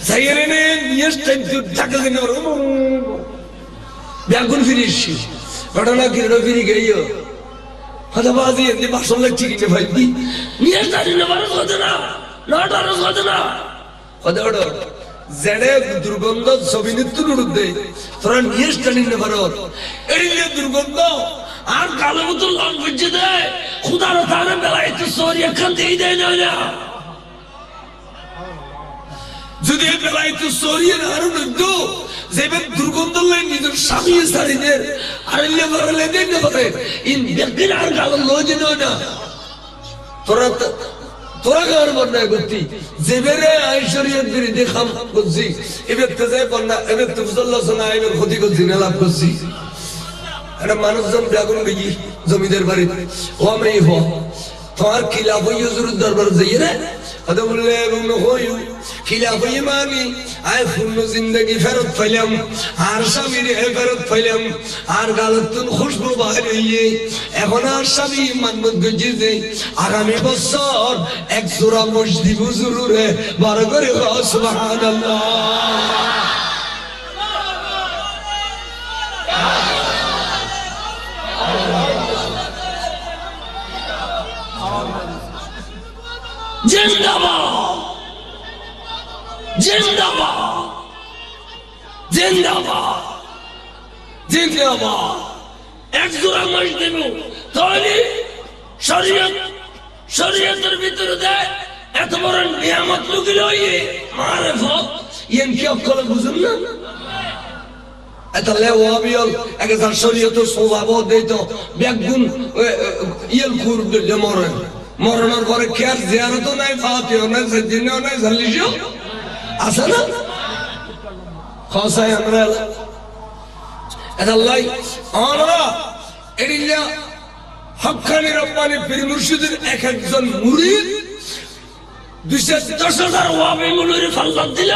যাইরে নে নিয়ে আসতে ঢাকা দিন বেগুন ফিরিস ঘটনা কিরো ফিরি গইও হদাবাজি এতে বাসন লাগছে কিনে ভাই নিয়ে আসতে না বারো হতো না নটারো হতো না হদড় জেডে দুর্গন্ধ ছবি নিত্য উড়ুদে তোরা নিয়ে আসতে না বারো এড়িয়ে দুর্গন্ধ আর কালো মতো লং বুঝে দেয় খুদার তারে বেলায় তো সরি এখান দিয়ে দেয় না যদি বেলায় তো সরিয়ে না আরো নইতো যেবে দুর্গন্ধ লাই নিজের স্বামী সারিদের আর লেবারে দেন না পারে ইন দেখেন আর গালো লজে না তোরা গার বন্যা করতি যেবেরে আইশ্বরিয়ত বিরুদ্ধে খাম করছি এবার তো যাই বন্যা এবার তো বুঝল্লা শোনা এবার ক্ষতি করছি না লাভ করছি একটা মানুষজন বেগুন গিয়ে জমিদের বাড়ি ও আমি হ তোমার খিলাফ হইয়া জরুর দরবার যাই রে কথা বললে এবং হইও খিলাফ হইয়া মানি আয় পূর্ণ জিন্দগি ফেরত পাইলাম আর স্বামীর ফেরত পাইলাম আর গালতুন খুশবু বাহির হইয়ে এখন আর স্বামী মানবত গজি যে আগামী বছর এক জোড়া মসজিদ হুজুরে বড় করে সুবহানাল্লাহ জিন্দাবাদ জিন্দাবাদ জিন্দাবাদ জিন্দাবাদ এক জোড়া মাস দেব তাহলে শরীয়তের ভিতরে দেয় এত বড় নিয়ামত লুকিল মারেফত ইয়ান কি অকল বুঝুন না এতালে ওয়াবিয়ল একজন শরীয়তের স্বভাব দেইতো বেগুন ইয়েল কুর দিলে মরণের পরে কি আর জিয়ারতও নাই ফাতিও নাই সেদিনও নাই জালিশও আছে না খাসায় আমরা এতাল্লাই আমরা এরিয়া হক্কানি রব্বানি পীর মুর্শিদের এক একজন মুরিদ 210,000 ওয়াবি মুরিদ ফাল্লাত দিল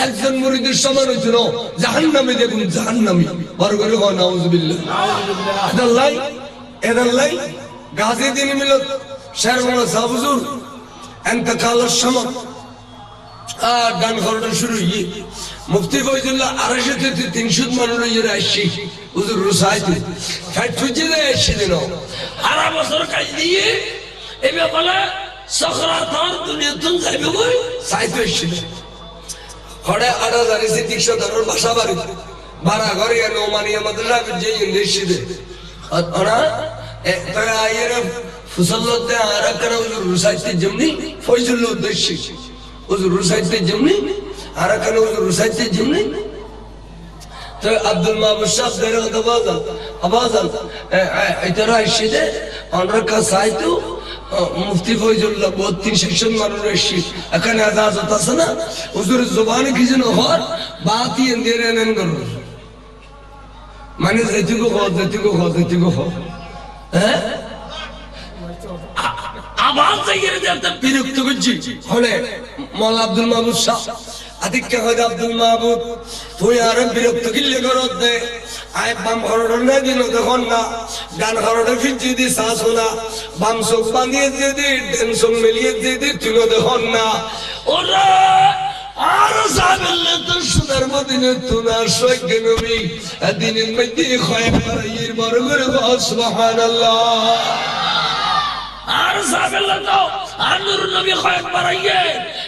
একজন মুরিদের সমান হইছিল জাহান্নামে দেখুন জাহান্নামী বড় করে কও নাউজুবিল্লাহ এদাল্লাই গাজী দিন মিলত শেরওয়ানা সাহেব হুজুর ইন্তেকালের সময় আর গান খরটা শুরু হই মুফতি ফয়জুল্লাহ 250 থেকে 300 মানুষ এর আসছে হুজুর রুসাইতে ফাইট ফুজে দেয় সেদিন সারা বছর কাজ দিয়ে এবে বলে সখরাতর দুনিয়াতুন যাইবে কই সাইতে এসেছিল হড়ে 8000 সিদ্দিক সদরের বাসা বাড়ি ভাড়া ঘরে এনে ওমানিয়া মাদ্রাসা যে ইন্দেশিদে ওরা তারা আইয়ের ফুসল্লতে আরাকানা হুজুর রুসাইতে যেমনি ফয়জুল্লাহ উদ্দেশ্য হুজুর রুসাইতে যেমনি আরাকানা হুজুর রুসাইতে যেমনি তো আব্দুল মাহমুদ সাহেব ধরে আবাজান এটারা এসেছে অনরকা সাইতো মুফতি ফয়জুল্লাহ 32 সেকশন মানুষ এসে এখানে আজাজত আছে না হুজুরের জবানে কি যেন হর বাতি এন্দেরে নেন করো মানে যেটুকু হ্যাঁ আবার থেকে একটা বিরক্ত করছি হলে মৌলা আব্দুল মাহমুদ শাহ আদিক্য হয় আব্দুল মাহমুদ তুই আর বিরক্ত কিল্লে করত দে আয় বাম হরডর না দিন দেখুন না ডান হরডর ফিরছি দি শ্বাস না বাম চোখ বাঁধিয়ে দিয়ে দি ডেন চোখ মেলিয়ে দিয়ে দি তুই দেখুন না ওরা আর সাবেলে তো সুনার মদিনে তুনার সৈক্য নবী দিনের মধ্যে খয়বার এর বড় করে সুবহানাল্লাহ আর সাবেলে তো আর নূর নবী খয়বার আইয়ে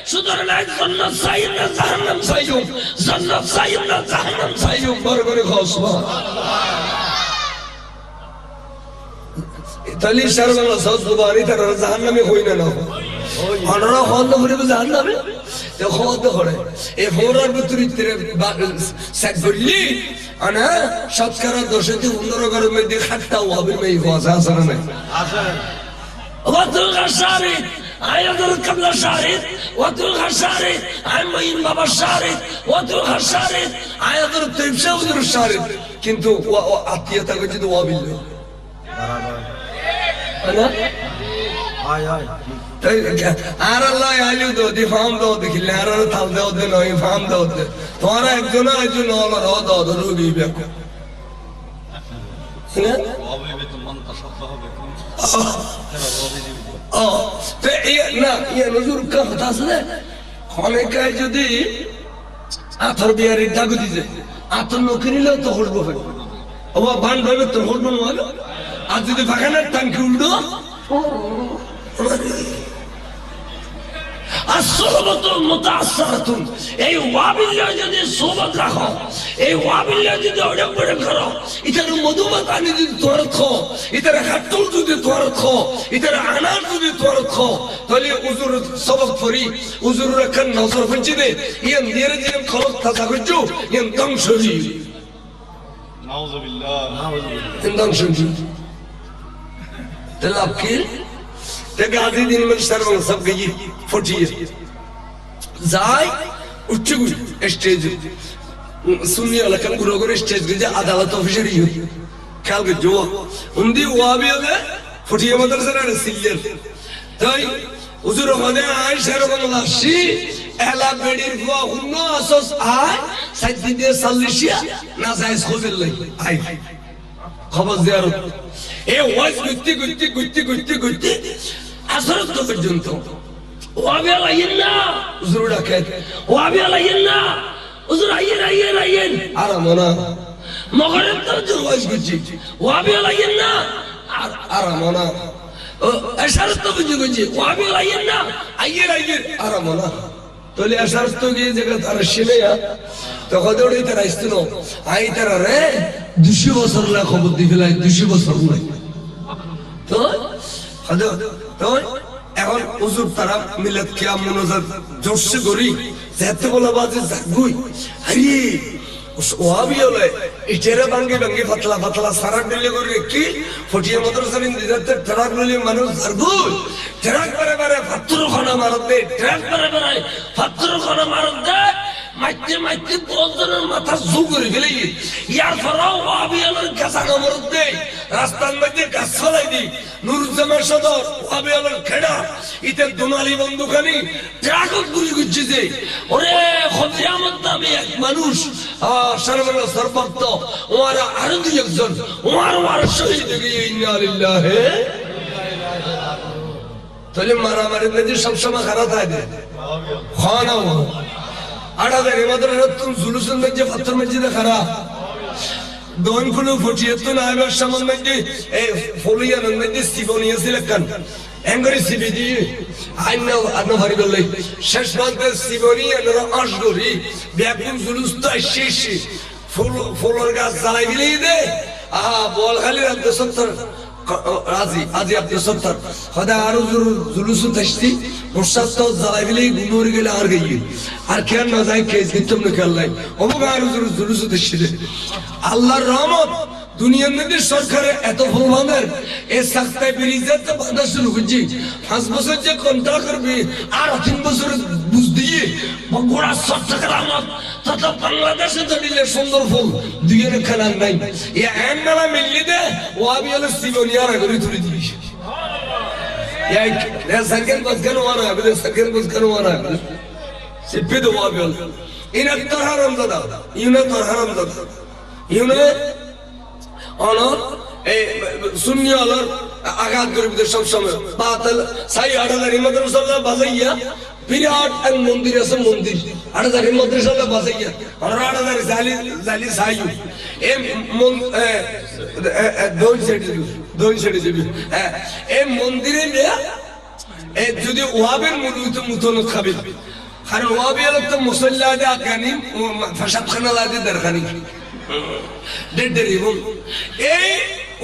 সুতরাং জান্নাত সাইয়্যিদ না জাহান্নাম সাইয়্যিদ জান্নাত সাইয়্যিদ না জাহান্নাম সাইয়্যিদ বড় করে সুবহানাল্লাহ তালি শর্মাল্লাহ সুবহানি তার জাহান্নামে হই না না আমরা হল করে জাহান্নামে দেখো করে এই ফোরার ভিতরে সাকবলি আনা শতকরা 10-15 ঘরের মধ্যে খাটটা ওয়াবির মেই হওয়া আছে না আছে ওয়াতুল গাশারি আয়াতুল কাবলা শাহিদ ওয়াতুল গাশারি আইমাইন বাবা শাহিদ ওয়াতুল গাশারি আয়াতুল তাইবশা ওয়াতুল শাহিদ কিন্তু আতিয়াতা যদি ওয়াবিল বরাবর আনা আয় আর আল্লাহ আলু দো দি ফাম দো দেখিলে আর তাল দাও দে নয় ফাম দাও দে তোরা একজন একজন হলো দাও দাও রুবি বেকো শুনে ওয়াবে তো মন তাসাব্বাহ বেকুম তো এই না এই নজর কা কথা আছে অনেকে যদি আতর বিয়ারি ডাক দিছে আতর নকরিলে তো হলবো ও বান ভাবে তো হলবো না আর যদি ফাঁকানা টাঙ্কি উল্টো এই ওয়াবিল্লা যদি সোবত রাখো এই ওয়াবিল্লা যদি অনেক বড় করো ইতার মধুমাতানি যদি তোর খো ইতার হাতুল যদি তোর খো ইতার আনার যদি তোর খো তাহলে উজুর সবক ফরি উজুর রাখান নজর ফঞ্চি দে ইয়ান দিয়ে যে খলক থাকা করছো ইয়ান ধ্বংসজি নাউযুবিল্লাহ ধ্বংসজি তাহলে আপনি गाजी दिन में सर्व सब गई फुटिए जाय उच्च स्टेज सुन्नी अलकन गुरोगर स्टेज गए अदालत ऑफिसर ही ख्याल के जो उन्दी वाबी है फुटिए मदरसा रे सिल्लर ताई हुजूर होने आय शरबन लाशी एला बेडीर हुआ हुन्नो असस आय सज्जिदे सल्लिशिया ना जायज खोजल आई खबर जियारत ए वाज गुत्ती আসরত পর্যন্ত ওয়াবি আলাইনা হুজুর ডাকে ওয়াবি আলাইনা হুজুর আইয়েন আরামনা মগরিব তো জুওয়াজ গুজি ওয়াবি আলাইনা আরামনা ও আসরত গুজি ওয়াবি আলাইনা আইয়ের আরামনা তাহলে আসার তো গিয়ে জায়গা তারা শিলে তখন ওই তারা আসতো না আই তারা রে 200 বছর না খবর দিয়ে ফেলাই 200 বছর নাই তো তো এখন হুজুর তারা মিলাদ কিয়াম মুনাজাত জোরসে করি যেতে বলা বাজে জাগুই আরে ওয়াবি হলে ইটেরা ভাঙ্গি ভাঙ্গি পাতলা পাতলা সারা দিলে করে কি ফটিয়া মাদ্রাসা বিন দিদাতে ট্রাক লইলে মানুষ জাগুই ট্রাক বারে বারে পাথর খানা মারতে ট্রাক বারে বারে পাথর খানা মারতে মাইতে মাইতে বলজনের মাথা জু করে গেলে ইয়ার ফরাও ওয়াবি হলের গাছা কামড়তে রাস্তার মধ্যে গাছ ফলাই দি নুরুজ্জামান সদর ওয়াবি হলের খেড়া ইতে দুনালি বন্ধুখানি ট্রাকত গুলি গুজছে ওরে খবির আহমদ নামে এক মানুষ সর্বনা সর্বত্র ওরা আরো দুই একজন ওর শহীদ গিয়ে ইন্না লিল্লাহি তাহলে মারামারি মধ্যে সবসময় খারাপ থাকে খানা আড়া দেয় মাদ্রাসা তুমি জুলুসের মধ্যে পাথর মসজিদে খারাপ দোন খুলে ফুটিয়ে তো না এবার সামন মধ্যে এই ফলিয়ানোর মধ্যে সিবনিয়া সিলেকান এঙ্গরি সিবি দিয়ে আইন আন্ন ভারি বললে শেষ মান্তে সিবনিয়া নরা আশগরি ব্যাকুম জুলুস তো শেষ ফুলের গাছ জ্বালাই দিলেই দে আহা বল খালি রাখতে সত্তর রাজি আজি আপনি সত্তর হদা আরো জুলুস থাকছি প্রসাদ তো জ্বালাই দিলেই গুনোর গেলে আর গিয়ে আর কেন না যায় কেস কিন্তু না খেললাই অমুক আরো জুলুস থাকছি আল্লাহর রহমত দুনিয়ার মধ্যে সরকারে এত ফলবানের এই সাক্তায় ব্রিজের তো বাঁধা শুরু করছি 5 বছর যে কন্ট্রাক্ট করবি আর 3 বছর বুঝ দিয়ে বগুড়া চট্টগ্রাম তথা বাংলাদেশে তো দিলে সুন্দর ফুল দুইয়ের খেলার নাই এ এন নালা মিললি দে ও আমি হলো সিবনিয়ার করে তুলে দিবি এই সার্কেল বাস কেন ওরা হবে সার্কেল বাস কেন ওরা হবে সিপে তো ওয়াবি হল ইনা তোর হারাম দাদা ইউনা তোর হারাম দাদা ইউনা অনর এই সুন্নি আলার আঘাত করে সব সময় বাতাল সাই আড়ালারি মাদ্রাসা বাজাইয়া বিরাট এক মন্দির আছে মন্দির আড়ালারি মাদ্রাসা বাজাইয়া আর আড়ালারি জালি সাইয়ু এ দোন সেটে যাবি এই মন্দিরে এই যদি ওয়াবের মুতন খাবে কারণ ওয়াবি আলো তো মুসল্লা দে আকানি ফাসাবখানা লাগে দরখানি এই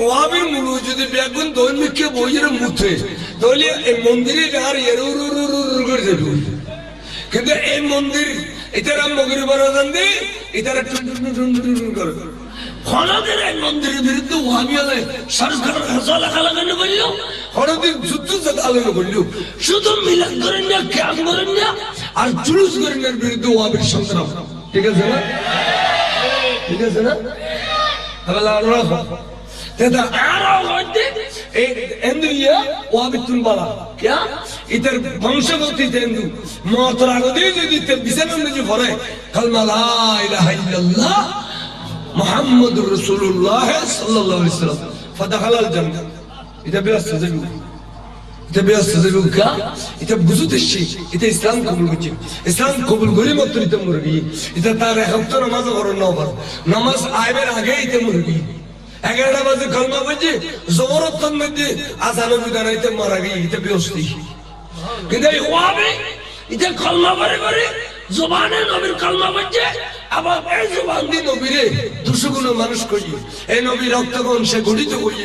ওয়াবির মূল যদি বেগুন দৈনিককে বইয়ের মুথে তাহলে এই মন্দিরে আর করে যাবে কিন্তু এই মন্দির এটারা মগরি বারাজান দি এটারা টুন করে হলদের এই মন্দিরের বিরুদ্ধে ওয়াবি আলে সরকার হাসা লাগানো বললো হলদের যুদ্ধ চালানো বললো শুধু মিলাদ করেন না ক্যাম্প করেন না আর জুলুস করেন না বিরুদ্ধে ওয়াবির সংগ্রাম ঠিক আছে না ঠিক আছে না তাহলে আরো তেদা আরো হইতে এই এন্দিয়া ওয়াবিতুন বালা क्या इधर वंशगति तेंदु मोतरा गदे যদি তে বিসেনন যে পড়ে কালমা লা ইলাহা ইল্লাল্লাহ মুহাম্মাদুর রাসূলুল্লাহ সাল্লাল্লাহু আলাইহি ওয়াসাল্লাম ফাদাখালাল জান্নাহ এটা বেশ যাবে এটা বেশ যাবে কা এটা বুঝতে শিখ এটা ইসলাম কবুল করছে ইসলাম কবুল করে মাত্র এটা মুরগি এটা তার হপ্তা নামাজ পড়ো না পড়ো নামাজ আইবের আগে এটা মুরগি 11টা বাজে কলমা পড়ছে জবরদস্ত মধ্যে আজানের বিধান এটা মারা গই এটা বেশি কিন্তু এই ওয়াবে এটা কলমা পড়ে জবানে নবীর কলমা পড়ছে আবার এই জবান দিয়ে নবীরে 200 গুণ মানুষ কই এই নবী রক্তগণ সে গঠিত কই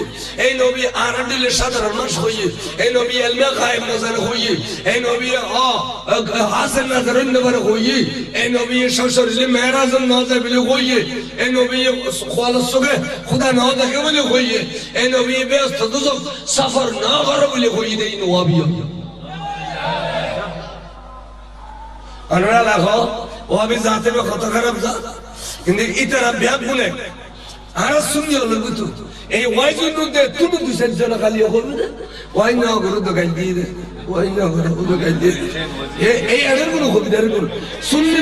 এই নবী আরদিলে সাধারণ মানুষ কই এই নবী ইলমে গায়েব নজর কই এই নবী হাসান নজরন নবর কই এই নবী শশরলে মেরাজ নজর বলে কই এই নবী খালাস সুগে খোদা না দেখে বলে কই এই নবী ব্যস্ত দুজক সফর না করে বলে কই দেই নওয়াবিয়া আনরা লাগো ওয়াবি জাতে বে কত খারাপ যা কিন্তু ইতারা ব্যাগ বলে আর শুনি হলো বুঝু এই ওয়াইজুন দে তুমি দুসের জন্য খালি হবে না ওয়াই না করে তো গাই দিয়ে ওয়াই না করে তো গাই দিয়ে এই আড়ের কোনো কবিতার কোন শুনলে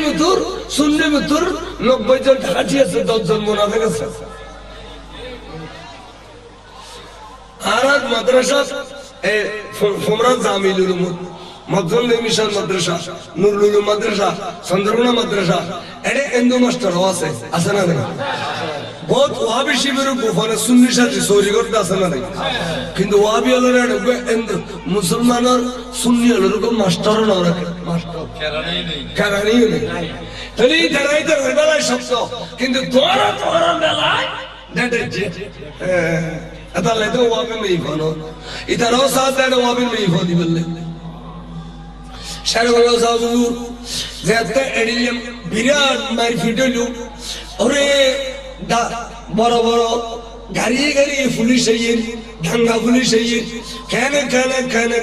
মতর 90 জন টাকা দিয়েছে 10 জন মুনাফিক আছে আর মাদ্রাসা এই ফোমরা জামিলুল উলুম মকজুম মিশন মাদ্রাসা নুরুল মাদ্রাসা চন্দ্রগুনা মাদ্রাসা এডে এন্ডো মাস্টার আছে না বহুত ওয়াবি শিবির গোপনে সুন্নির সাথে চৌরি করতে আসে না কিন্তু ওয়াবি হলো মুসলমানের সুন্নি হলো মাস্টারও না মাস্টার কেরানি নেই তাহলে এই দাঁড়াইতে বেলায় শব্দ কিন্তু তোরা বেলায় তাহলে তো ওয়াবি মেয়ে ফানো ইতারাও সাথ দেয় ওয়াবি মেয়ে ফানি বললে শারবাংলা সাহেব হুজুর যেতে এডিএম বিরাট মারপিট হইল ওরে বড় বড় গাড়ি গাড়ি পুলিশ আইয়ের দাঙ্গা পুলিশ আইয়ের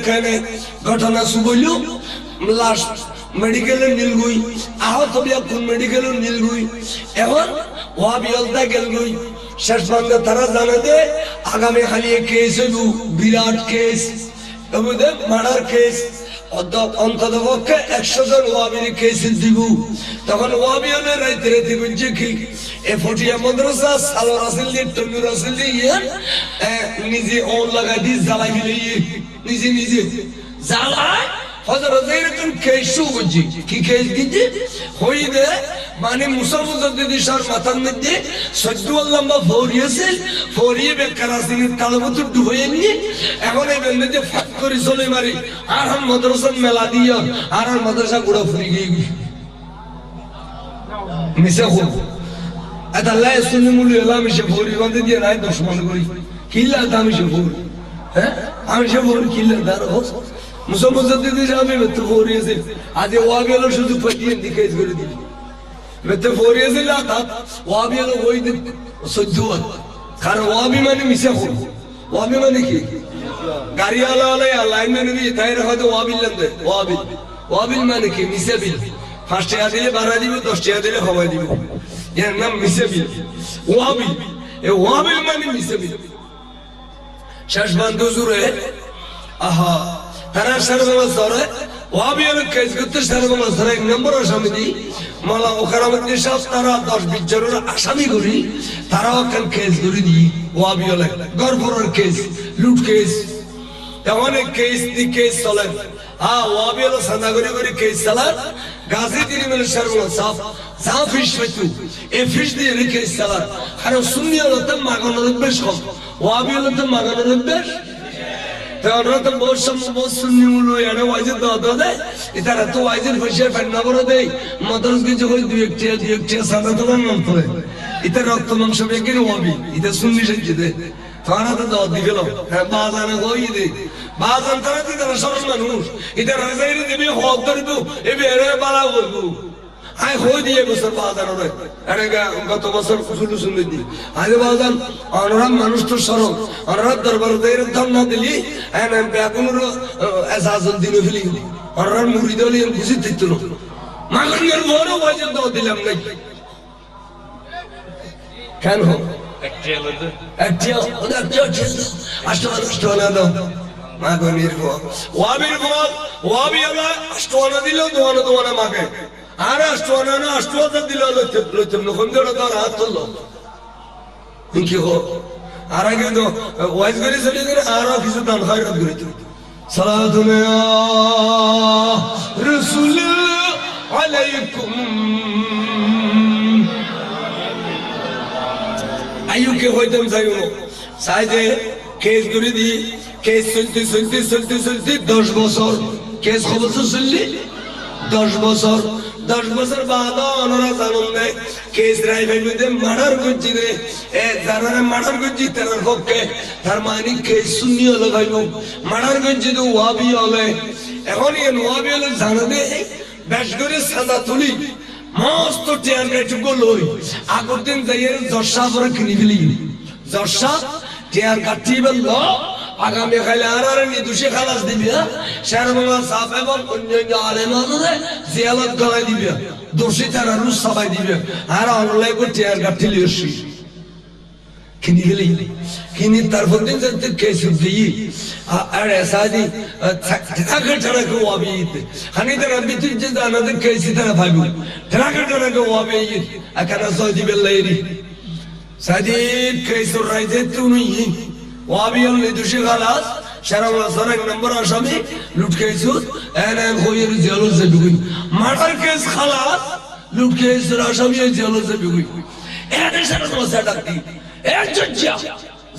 কেনে ঘটনা শুবইল লাশ মেডিকেলে নীলগুই আহত কোন মেডিকেলে নীলগুই এখন ওয়াবি অলতা গেলগুই শেষ পর্যন্ত তারা জানে যে আগামী খালি কেস হইব বিরাট কেস মার্ডার কেস অন্তত পক্ষে 100 জন ওয়াবির কেস দিব তখন ওয়াবি হলে রাইতে রাইতে বুঝছে কি এ ফটিয়া মাদ্রাসা সালোর আসিল দিয়ে টন্নুর আসিল দিয়ে নিজে ওন লাগাই দিয়ে জ্বালাই ফেলে নিজে জ্বালায় হজর এরকম কেস বুঝছি কি কেস দিচ্ছে হই দে মানে মুসলমান সার মাথার মধ্যে সদ্দুল্লাম্বা ফৌরিয়েছিল ফৌরিয়ে বেকার আসিনি তালবত ডুবাইয়ে নিয়ে এখন এই বেন্দে ফাঁক করে চলে মারি আর হাম মাদ্রাসার মেলা দিয়ে আর মাদ্রাসা গুড়া ফুরি গিয়ে মিশে হোক আল্লাহ শুনে মুলি এলাম মিশে ফৌরি বাঁধে দিয়ে নাই দুশ্মন করি কিল্লা দাম মিশে ফৌরি হ্যাঁ আমি সে ফৌরি কিল্লা দার হোক মুসলমান আমি বেত্ত ফৌরিয়েছিল আজ ওয়াবি হলো শুধু পাঠিয়ে দিকে করে দিবি বেতে ফৌরিয়েছিল ওয়াবি হলো ওই সহ্য কারণ ওয়াবি মানে মিশে হোক ওয়াবি মানে কি গাড়ি আলা লাইনম্যান তাই হয়তো ওয়াবিল লেনদেন ওয়াবিল মানে কি মিশে বিল 5 টাকা দিলে ভাড়া দিব 10 টাকা দিলে হওয়াই দিব এর নাম মিশে বিল ওয়াবিল এই ওয়াবিল মানে মিশে বিল শেষ বন্ধু জুড়ে আহা তারা সর্বনাশ ধরে ওয়াবি হলো কেস করতে সর্বনাশ ধরে 1 নম্বর আসামি দিই মালা ওখানে সব তারা 10-20 জনের আসামি করি তারাও কেন কেস করে দিই ওয়াবি হলে গড়ফড়ের কেস লুট কেস অনেক কেস চলে ওয়াবি হলো সাদা করে কেস চালার গাছি তিনি মিলে সর্বনাশ যা ফিস পেতু এই ফিস দিয়ে কেস চালার কারণ সুন্নি হলো তো মাগানোর অভ্যেস কম ওয়াবি হলো তো মাগানোর অভ্যেস তারা তো বহুত সুন্নি মুলো এনে ওয়াইজের দাও দেয় এটারা তো ওয়াইজের পয়সা ফান্না করে দেয় মাদ্রাস কিছু কই দুই একটা সাদা তো নাম করে এটা রক্ত মাংস বেগের ওয়াবি এটা সুন্নি সেজে দেয় তারা তো দাও দিগেল হ্যাঁ বাজানে কই দে বাজান তারা তো তারা সরল মানুষ এটা রাজাইরে দিবে হক করবো এ বেরে বালা করবো আই হই দিয়ে বছর বাজান রে আরে গত বছর কুসুলু শুনে দি আরে বাজান অনরাম মানুষ তো সরল অনরাম দরবার দের দাম না দিলি এনে বেগুনর এজাজত দিনে ফেলি অনরাম মুরিদ হলি বুঝি দিতল মাগনের বড় ওয়াজিব দাও দিলাম নাই কেন হো একটিয়া আষ্টনা দাও মাগনের ওয়াবির বল ওয়াবি আলা আষ্টনা দিল দোয়ানা মাগে আর আষ্টনা দিল লইতে নখন দেড় তার হাত তুললো কি হো আর আগে তো ওয়াইজ করে চলে গেলে আরো কিছু দান খায়রাত করে দিল সালাতুন ইয়া রাসূল আলাইকুম আইউকে হইতাম যাইও সাইদে কেস করে দি কেস চলতে 10 বছর কেস খবর চললি 10 বছর বাদ ওনারা জানুন দেয় কেস রায় ভাইবে মার্ডার করছি রে যারা মার্ডার করছি তার পক্ষে তার মানে কেস শুনি হলো ভাইব মার্ডার করছি তো ওয়াবি হলে এখন ওয়াবি হলে জানা দে বেশ করে সাদা তুলি মস্ত টিয়ার গাইটুকু লই আগর দিন যাইয়ে জর্ষা করে কিনি ফেলি জর্ষা টিয়ার গাঠি বেল আগামী খাইলে আর নিদুষে খালাস দিবি শেরবাংলা সাফ এবং অন্যান্য আলেমানরে জিয়ালত গলায় দিবি দোষী তারা রুশ সবাই দিবি আর অনলাই করে টিয়ার গাঠি লিয়েছি কিনি ফেলি কিনি তারপর দিন যাতে কেস দিই আর এসাদি ঠেকা ঠেকা ওয়াবি হানি তারা বিতুই যে জানাতে কেসি তারা ভাইবু ঠেকা ঠেকা ওয়াবি আকানা সৌদি বেল্লাইরি সাদি কেসর রাইতে তুমি ওয়াবি হলে দুশি খালাস শেরবাংলা সারা 1 নম্বর আসামি লুট কেস এনে হইয়ের জেলসে ঢুকুই মার্ডার কেস খালাস লুট কেসের আসামি জেলসে ঢুকুই এনে সারা নমস্কার ডাকতি এ জজ্জা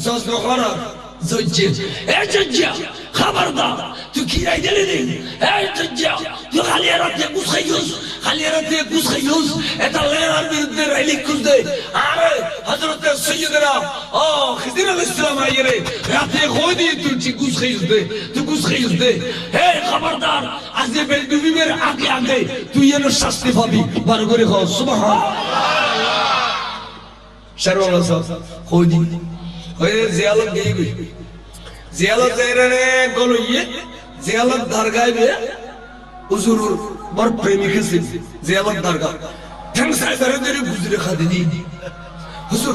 জজ নখরা জজ্জে এ জজ্জা খবরদার তুই কি রাই দিলি রে এ জজ্জা তুই খালি রাতে কুছ খাইছস খালি রাতে কুছ খাইছস এটা লেরার বিরুদ্ধে রাইলি কুছ দে আরে হযরত সৈয়দনা ও খিদির আলাইহিস সালাম আইরে রাতে কই দি তুই কুছ খাইছস দে তুই কুছ খাইছস দে হে খবরদার আজে বেলবিবির আগে আগে তুই এর শাস্তি পাবি বার করে কও সুবহানাল্লাহ শর্মা সাহেব কই দি ওই জিয়ালত গই জিয়ালত যাইরানে গলইয়ে জিয়ালত দরগায় বে হুজুর বড় প্রেমিক আছে জিয়ালত দরগা ঠং সাই ধরে ধরে গুজরে খাদি দি হুজুর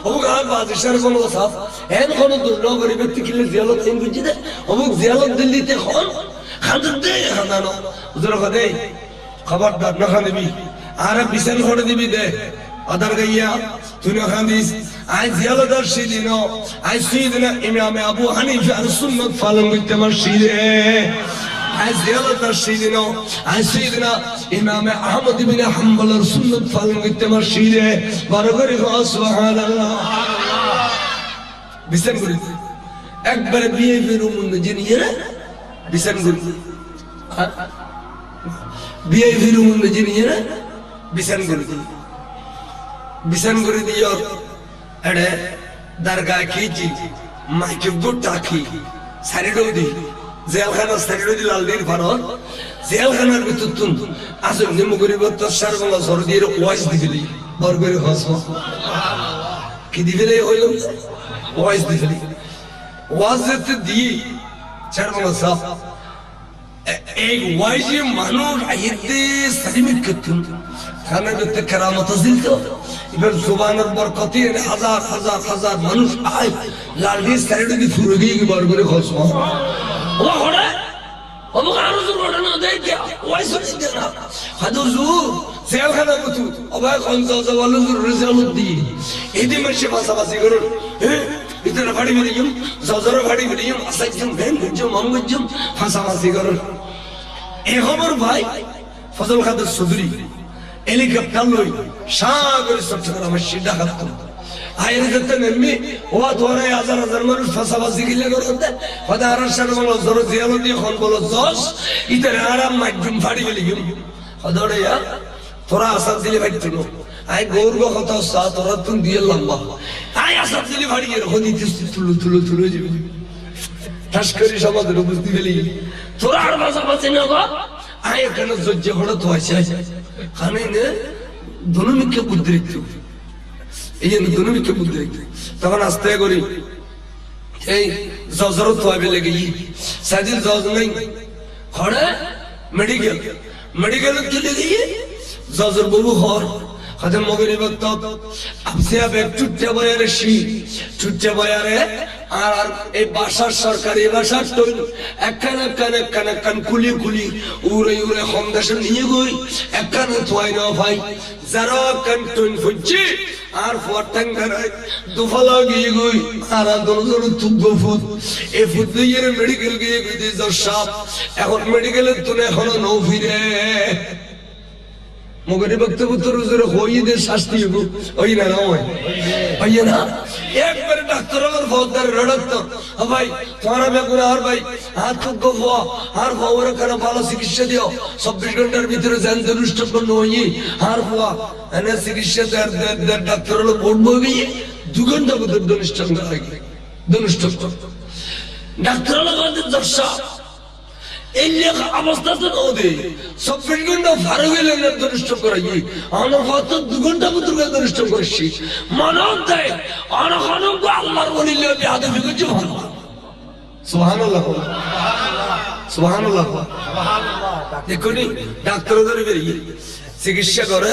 ও গান বাজে শর্মা সাহেব এন কোন দুর্ন গরিব ব্যক্তি কিলে জিয়ালত এন গুজি দে ও জিয়ালত দিল্লিতে খন খাদ দে খাদানো হুজুর খাদে খবরদার না খাদিবি আর বিছান করে দিবি দে আদার গাইয়া তুই না খাদিস আই জিয়ালদার শিদিনো আই সাইয়্যিদনা ইমাম আবু হানিফা আর সুন্নাত পালন করতে মারশিরে আই জিয়ালদার শিদিনো আই সাইয়্যিদনা ইমাম আহমদ ইবনে হাম্বল আর সুন্নাত পালন করতে মারশিরে বারবারে সুবহানাল্লাহ বিছান করে একবার বিয়ে বেরুমুন জিনিয়ে বিছান করে বিয়ে বেরুমুন জিনিয়ে বিছান করে বিছান করে দিও এড়ে দরগা খিজি মাইকে বুটা খি সারিডো দি জেলখানা সারিডো দি লাল দিন ফারত জেলখানার ভিতর তুন আসল নিমু করিব তো সর্বঙ্গ সরদির ওয়াজ দিলি বরগরে হসম কি দিলে হইল ওয়াজ দিলি ওয়াজ দিতে দি সর্বঙ্গ সব এক ওয়াজে মানুষ আইতে সালিমিত করতুন খানা করতে কেরামত দিত এবার জুবানের বরকতে হাজার হাজার হাজার মানুষ আয় লালদি সাইডে দি ফুরে গিয়ে বার করে খসম ও হড়ে ও আরো জোর ওটা না দেই দিয়া ওই শুনি না হাদুজু জেলখানা মতু অবাক অঞ্চল বলো রিজাল্ট দি এদি মাসে পাশাপাশি করুন ইতনা ভাড়ি মিলিয়ম জজর ভাড়ি মিলিয়ম আসাইজম ভেন গজম মমগজম পাশাপাশি করুন এই খবর ভাই ফজল কাদের চৌধুরী হেলিকপ্টার লই সাগর চট্টগ্রামের সিধা খাতো আইরে যেতে নেমে ও ধরে হাজার হাজার মানুষ ফাঁসাবাসি গিলে করতে খোদা আরশার বলো জোর জিয়ালো দিয়ে খন বলো জস ইতারে আরাম মাধ্যম ফাড়ি গেলি খোদারে ইয়া তোরা আসাদ দিলে ভাইতুনো আই গৌরব কথা সা তোরা তুন দিয়ে লম্বা আই আসাদ দিলে ফাড়ি গেল খদি তুলু তুলু তুলু যাবি ঠাসকরি সমাজের উপস্থিত গেলি তোরা আর ফাঁসাবাসি না গো আই এখানে সহ্য হলো তো আছে খানে নে দনমিকে বুদ্ধিরিত এই দনমিকে বুদ্ধিরিত তখন আস্তে করি এই জজরত হইবে লাগি সাজিল জজ নাই খড়ে মেডিকেল মেডিকেল চলে গিয়ে জজর বাবু হর খদম মগরি বক্ত আপসে আবে টুটে বয়ারে শি টুটে বয়ারে আর এই বাসার সরকারি বাসার তো একখান কুলি কুলি উড়ে উড়ে হমদাসে নিয়ে গই একখান তোয়াই না ভাই যারা কান্টন ফুজি আর ফটাং ধরে দুফলা গিয়ে গই আর দরজর তুগো ফুট এই ফুট দিয়ে মেডিকেল গিয়ে গই জসাব এখন মেডিকেলের তুলে হলো নৌ ফিরে মগরি বক্তব্য তোর হুজুরে হইদের শাস্তি হইব ওই না নয় ওই না একবার ডাক্তার আর ফৌজদার ডাক্তার ভাই তোমার বেগুন আর ভাই হাত তো গো আর খবর করে ভালো চিকিৎসা দিও 24 ঘন্টার ভিতরে জান দুষ্ট করন হই আর ফুয়া এনে চিকিৎসা দেয় ডাক্তার হলো পড়বো গিয়ে 2 ঘন্টা ভিতর দুষ্ট লাগে দুষ্ট ডাক্তার হলো আমাদের দর্শা এই অবস্থা তো নদে 24 ঘন্টা ফারো গেলে না দুষ্ট করাই আমার কত 2 ঘন্টা ভিতর দুষ্ট করছি মানব দেয় আর খানম কো আল্লাহর ওলি লে বিয়াদে বিগছে সুবহানাল্লাহ সুবহানাল্লাহ সুবহানাল্লাহ দেখুনি ডাক্তার ধরে বেরিয়ে চিকিৎসা করে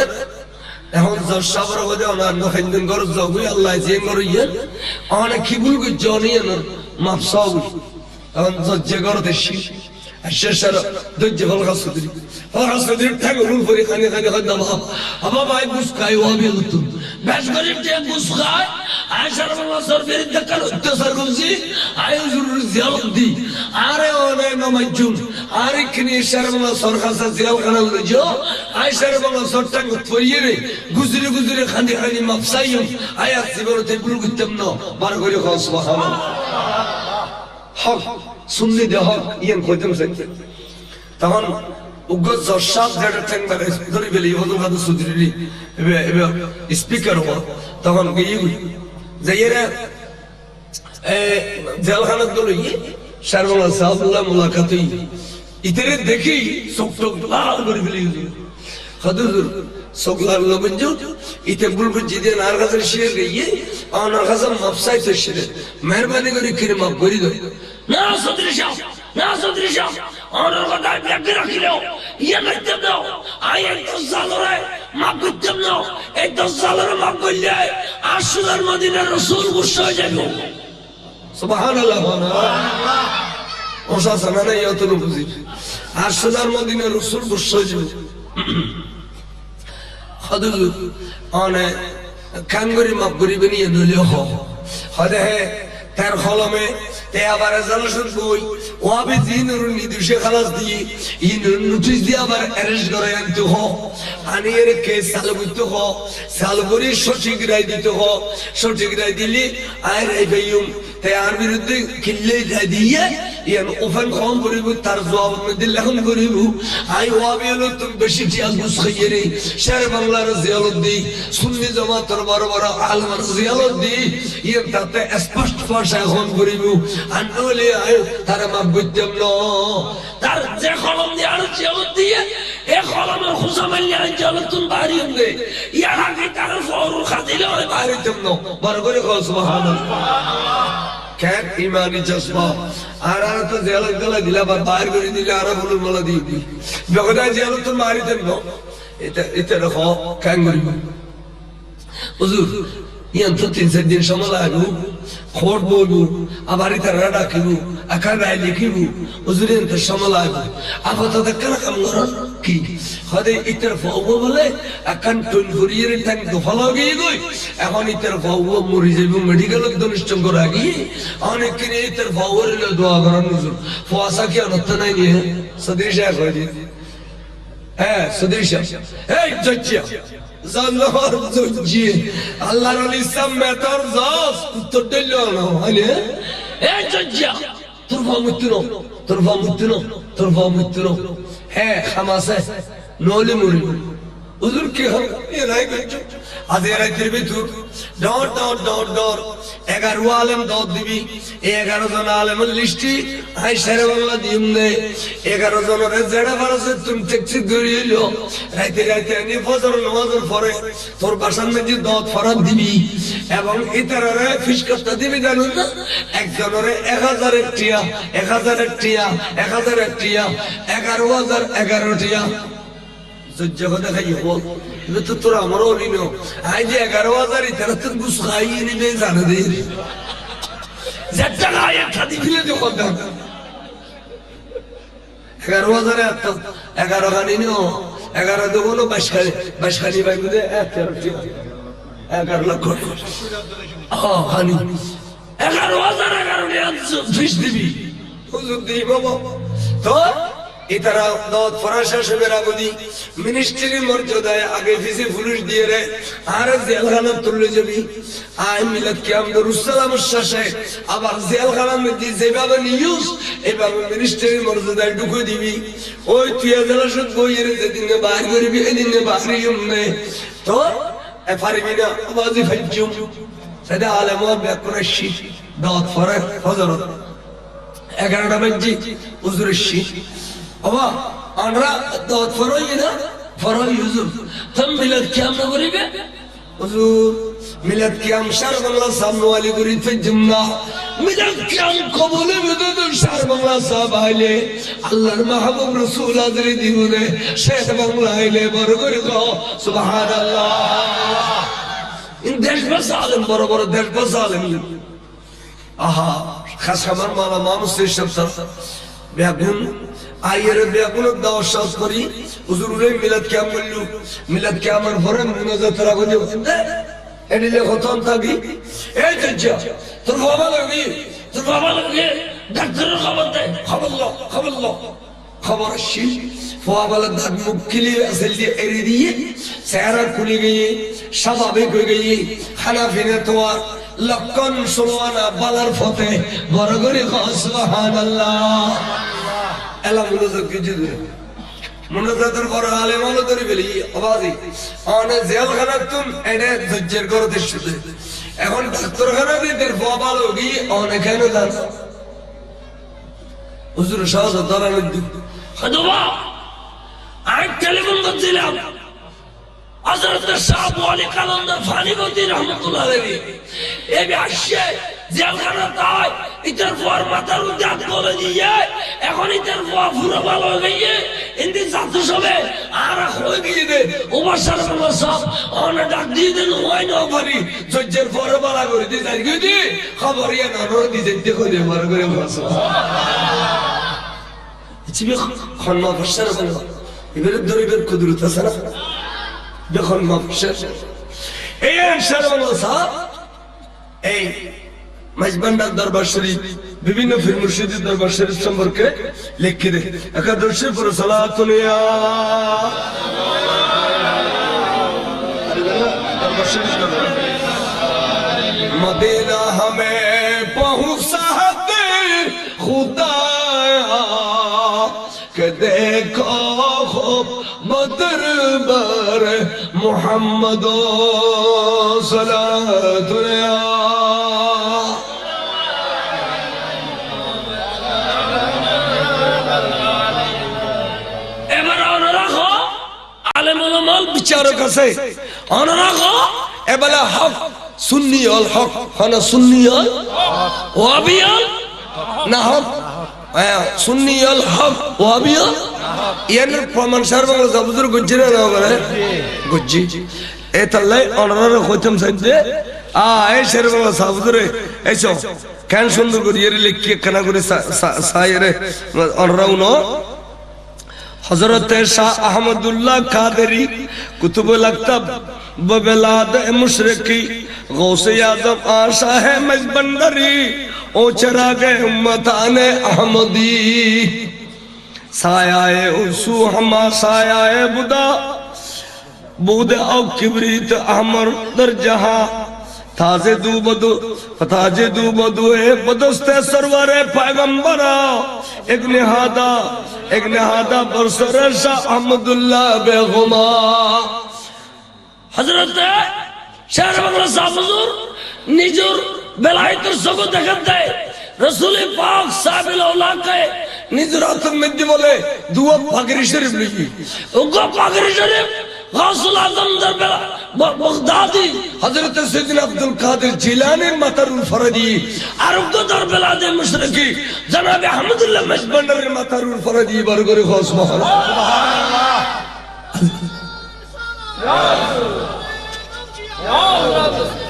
এখন জজ সাবর হতে ওনার নহিন্দন গর জগুই আল্লাহ যে করিয়ে অনেক কি ভুল কই জনিয়ে না মাফসাউ এখন জজ যে গর দেশি الشاشة ضد فلغة الصدري فلغة الصدري بتاعه رول فريق خاني خاني خد نبها أبا باي بوسكاي وابي لطن বেশ গরিব যে ঘুষ খায় আয়েশার বাংলার বিরুদ্ধে কাল অত্যাচার করছি আয় হুজুরের জিয়ারত দি আরে ওনে নমাইজুম আরে কিনি আয়েশার বাংলা সরকার জিয়ারখানা লইছো আয়েশার বাংলা সরটাং পরিয়ে রে গুজরে গুজরে খানি খানি মাফসাইম আয়াত জীবনতে ভুল করতাম না বার করে খাও সুবহানাল্লাহ হক শুনলি দে হক ইয়ান কইতাম সে তখন উগ্র জশাব যেটা ঠ্যাং মানে ধরে বেলি হজুর কাদু সুদরি এবে স্পিকার হবো তখন গিয়ে যাইয়েরা জেলখানাত গেল শারবাংলা সাহাবুল্লাহ মুলাকাত ইতারে দেখি চোখ টোক লাল করে ফেলি হুজুর চোখ লাল লবঞ্জ ইতে বুলবুল জিদে নার কাছে শিরে গিয়ে আমার কাছে মাপসাই তো শিরে মেহরবানি করে কিরে মাপ করি দাও না সদরি সাহেব না সদরি সাহেব আমার কথা ব্যাগে রাখিলো ইয়া নাইতে দাও আই এই দজ্জালরে মাপ করতাম না এই দজ্জালরে মাপ করলে আসলের মদিনার রাসূল গুসা হয়ে যাবে সুবহানাল্লাহ সুবহানাল্লাহ ওসা সানানা ইয়াতুল বুজি আসলের মদিনার রাসূল গুসা হয়ে যাবে হুজুর অনে কাঙ্গরি মাপ করিবেন ইয়া দলিও হদে তার কলমে তে আবার জালাসুল বই ওয়াবে জিনুর নিদুশে খালাস দিয়ে ইনুর নোটিশ দিয়ে আবার অ্যারেস্ট করে আনতে হ আনিয়ে রেখে সালগুতে হ সালগুরি সঠিক রায় দিতে হ সঠিক রায় দিলি আর এই ভাইয়ুম তে আর বিরুদ্ধে কিল্লে দিয়ে ইয়ান ওফান কম করিব তার জবাব মধ্যে লেখন করিব আই ওয়াবে হলো তুমি বেশি টিয়া ঘুষ খাইয়ে রে শের বাংলার জিয়ালত দি সুন্নি জামাতের বড় বড় আলমার জিয়ালত দি ইয়ান তাতে স্পষ্ট ভাষায় এখন করিব আনলে আয় তার মাপ করতাম না তার যে কলম দিয়ে আর জিয়ালত দিয়ে এই কলমের খুশা মাইলে আর জিয়ালত তুমি বাড়ি হন্দে ইয়ার আগে তার ফরুল খাদিলে হয় বাড়ি হতাম না বড় করে কল সুবহানাল্লাহ কেন ইমানি জজবা আর আর তো জেলত গলা দিলা বা বাইর করে দিলে আর বলুন মালা দিয়ে দি বেগদা জেলত তো মারি দেন না এটা এটা রাখো কেন করিব হুজুর ইয়ান তো 3-4 দিন সময় লাগবে খোট বলবো আবার এটা রাডা কিব আকার রায় লিখিব হুজুরের তো সময় লাগবে আপাতত কেন কাম করো কি হদে ইতর ফাও বলে আকান টুন ঘুরিয়ে টাং দফালা গিয়ে গই এখন ইতর ফাও মরি যাইব মেডিকেল দনিষ্ঠ করা গিয়ে অনেক কিনে ইতর ফাও রে দোয়া করেন হুজুর ফাসা কি অনত নাই নিয়ে সদৃশা কই দি হ্যাঁ সদৃশা এই জজ্জিয়া জানলার জজ্জি আল্লাহর ওলি সামনে তোর জাস উত্তর দিল না মানে এই জজ্জিয়া তোর ফামুত্তুনো হ্যাঁ খামাসে নলে মরি হুজুর কি হবে এ রাই গচ্ছ আজে রাতের ভিতর ডর 11 আলেম দাওয়াত দিবি 11 জন আলেমের লিস্টি আই সারা বাংলা দিম নে 11 জনের জেডা ফারসে তুমি ট্যাক্সি ধরিলো রাতে আনি ফজর নামাজের পরে তোর বাসার মধ্যে দাওয়াত ফরাদ দিবি এবং ইতারে ফিস করতে দিবি জানো না একজনের 1000 টিয়া 11 টিয়া 11 টিয়া জগতে খাই বল এটা তো তোর আমারও নিনো আই যে 11,000 ইতারা তো ঘুষ খাইয়ে নিবে জানে দে যেটা গায়ে খাদি ফেলে দিও কত 11,000 এত 11 খানি নিও 11 দেবো 22 খানি ভাই বুঝে 11 লক্ষ খানি 11,000 ফিস দিবি হুজুর দিই বাবা তো ইতারা দাওয়াত ফরাসা সবের আগদি মিনিস্ট্রি মর্যাদায় আগে ফিসে পুলিশ দিয়ে রে আর জেলখানা তুলে যাবি আই মিলাদ কিয়াম দরুসালাম শেষে আবার জেলখানার মধ্যে যেভাবে নিউজ এইভাবে মিনিস্ট্রি মর্যাদায় ঢুকে দিবি ওই তুই জেলাসত বইয়ের যেদিন বাইর করবি এদিন বাহরিম নে তো পারবি না আওয়াজে ফাইজুম সেটা আলেমত ব্যাকরণশি দাওয়াত ফরাস হযরত 11টা বাজে হুজুরের শি আবা আমরা দাওয়াত ফরই না ফরই হুজুর তুমি মিলাদ কিয়াম না করিবে হুজুর মিলাদ কিয়াম শার বাংলা সামনে ওয়ালি করিতে জুমনা মিলাদ কিয়াম কবুলে বিদুদ শার বাংলা সাহাব আইলে আল্লাহর মাহবুব রাসূল আজরি দিবনে শেখ বাংলা আইলে বড় করে কও সুবহানাল্লাহ ইন দেশ বাসালেম বড় বড় দেশ বাসালেম আহা খাস আমার মালা মানুষ সব বেগুন আইয়ের বেগুন দাও সব করি হুজুর রে মিলাদ কিয়াম বললু মিলাদ কিয়ামের পরে মুনাজাত রাখো এডিলে খতম থাকি এই যজ্জা তোর বাবা লাগি ডাক্তারের খবর দে খবর লো খবর আসি ফোয়াবালা দাঁত মুখ খিলিয়ে আসল দিয়ে এড়ে দিয়ে চেহারা খুলে গিয়ে স্বাভাবিক হয়ে গিয়ে খানা ফিরে তোমার লক্ষণ ষোলোয়ানা বালার ফতে বড় করে সুবহানাল্লাহ এলা মনোযোগ কিছু দূরে মনোজাতের বড় আলেম আলো ধরে ফেলি অবাধি অনেক জেলখানা তুম এনে ধৈর্যের করে দৃশ্য এখন ডাক্তারখানা দিতে বাবা লোক অনেক কেন জান হুজুর সহজ ধরানোর দিন আমি টেলিফোন করছিলাম হযরত শাহ ওয়ালি কালন্দার ফানিগতি রহমাতুল্লাহ আলাইহি এই আসছে জেলখানা তাই ইতার পর মাথার উদ্যাত করে দিয়ে এখন ইতার পর পুরো ভালো হয়ে গিয়ে ইন্দি জাতু সবে আর হয়ে গিয়ে দে ওবাসার বলা সব অনেক ডাক দিয়ে দেন হয় না পারি সহ্যের পরে বালা করে দিয়ে যাই গিয়ে খবর ইয়ে না দিয়ে দেখো দিয়ে মার করে বসো ইচিবে খন্মা ভাষার বলা এবারে দরিবের কুদরত আছে না যখন মাফসার এই আনসারুল সাহেব এই মাইজবান্ডার দরবার শরীফ বিভিন্ন ফির মুর্শিদের দরবার শরীফ সম্পর্কে লিখে দে একাদশে পুরো সালাতুল ইয়া দরবার শরীফ মদিনা হমে পৌঁছাতে খুদায়া কে দেখো খুব দরবার মুহাম্মদ সালাতুল ইয়া বিচারক আছে অনরাগ এবেলা হক সুন্নি অল হক হানা সুন্নি অল ওয়াবিয়াল না হক সুন্নি অল হক ওয়াবিয়াল ইয়ান প্রমাণ সারবাংলা জাবুজুর গুজ্জিরা না বলে গুজ্জি এ তাল্লাই অনরাগ কইতাম সাইদে এই সারবাংলা জাবুজুরে এসো কেন সুন্দর করে এর লিখে কানা করে সাইরে অনরাগ নো हजरत शाह अहमदुल्लाह कादरी कुतुबुल अक्तब बबलाद मुशरिकी गौसे आजम आशा है मजबंदरी ओ चरागे उम्मताने अहमदी सायाए उसु हमा सायाए बुदा बूद औ किबरीत अहमर दर जहां ताजे दू बदु ए बदस्ते सरवरे पैगंबरा एक निहादा बरसर शाह अहमदुल्लाह बेगुमा हजरत शेर बांग्ला साहब हुजूर निजुर बेलायतर सगो देखत दे रसूल पाक साहिबुल औला के निजरात में बोले दुआ पागरी शरीफ लिखी उनको पागरी शरीफ गौसुल आजम दरबार बगदादी हजरत सैयदना अब्दुल कादिर जिलानी मतारुल फरदी अरब को दरबार दे मुशरिकी जनाब अहमदुल्लाह मजबंदर मतारुल फरदी बरगरे खो सुभान अल्लाह या अल्लाह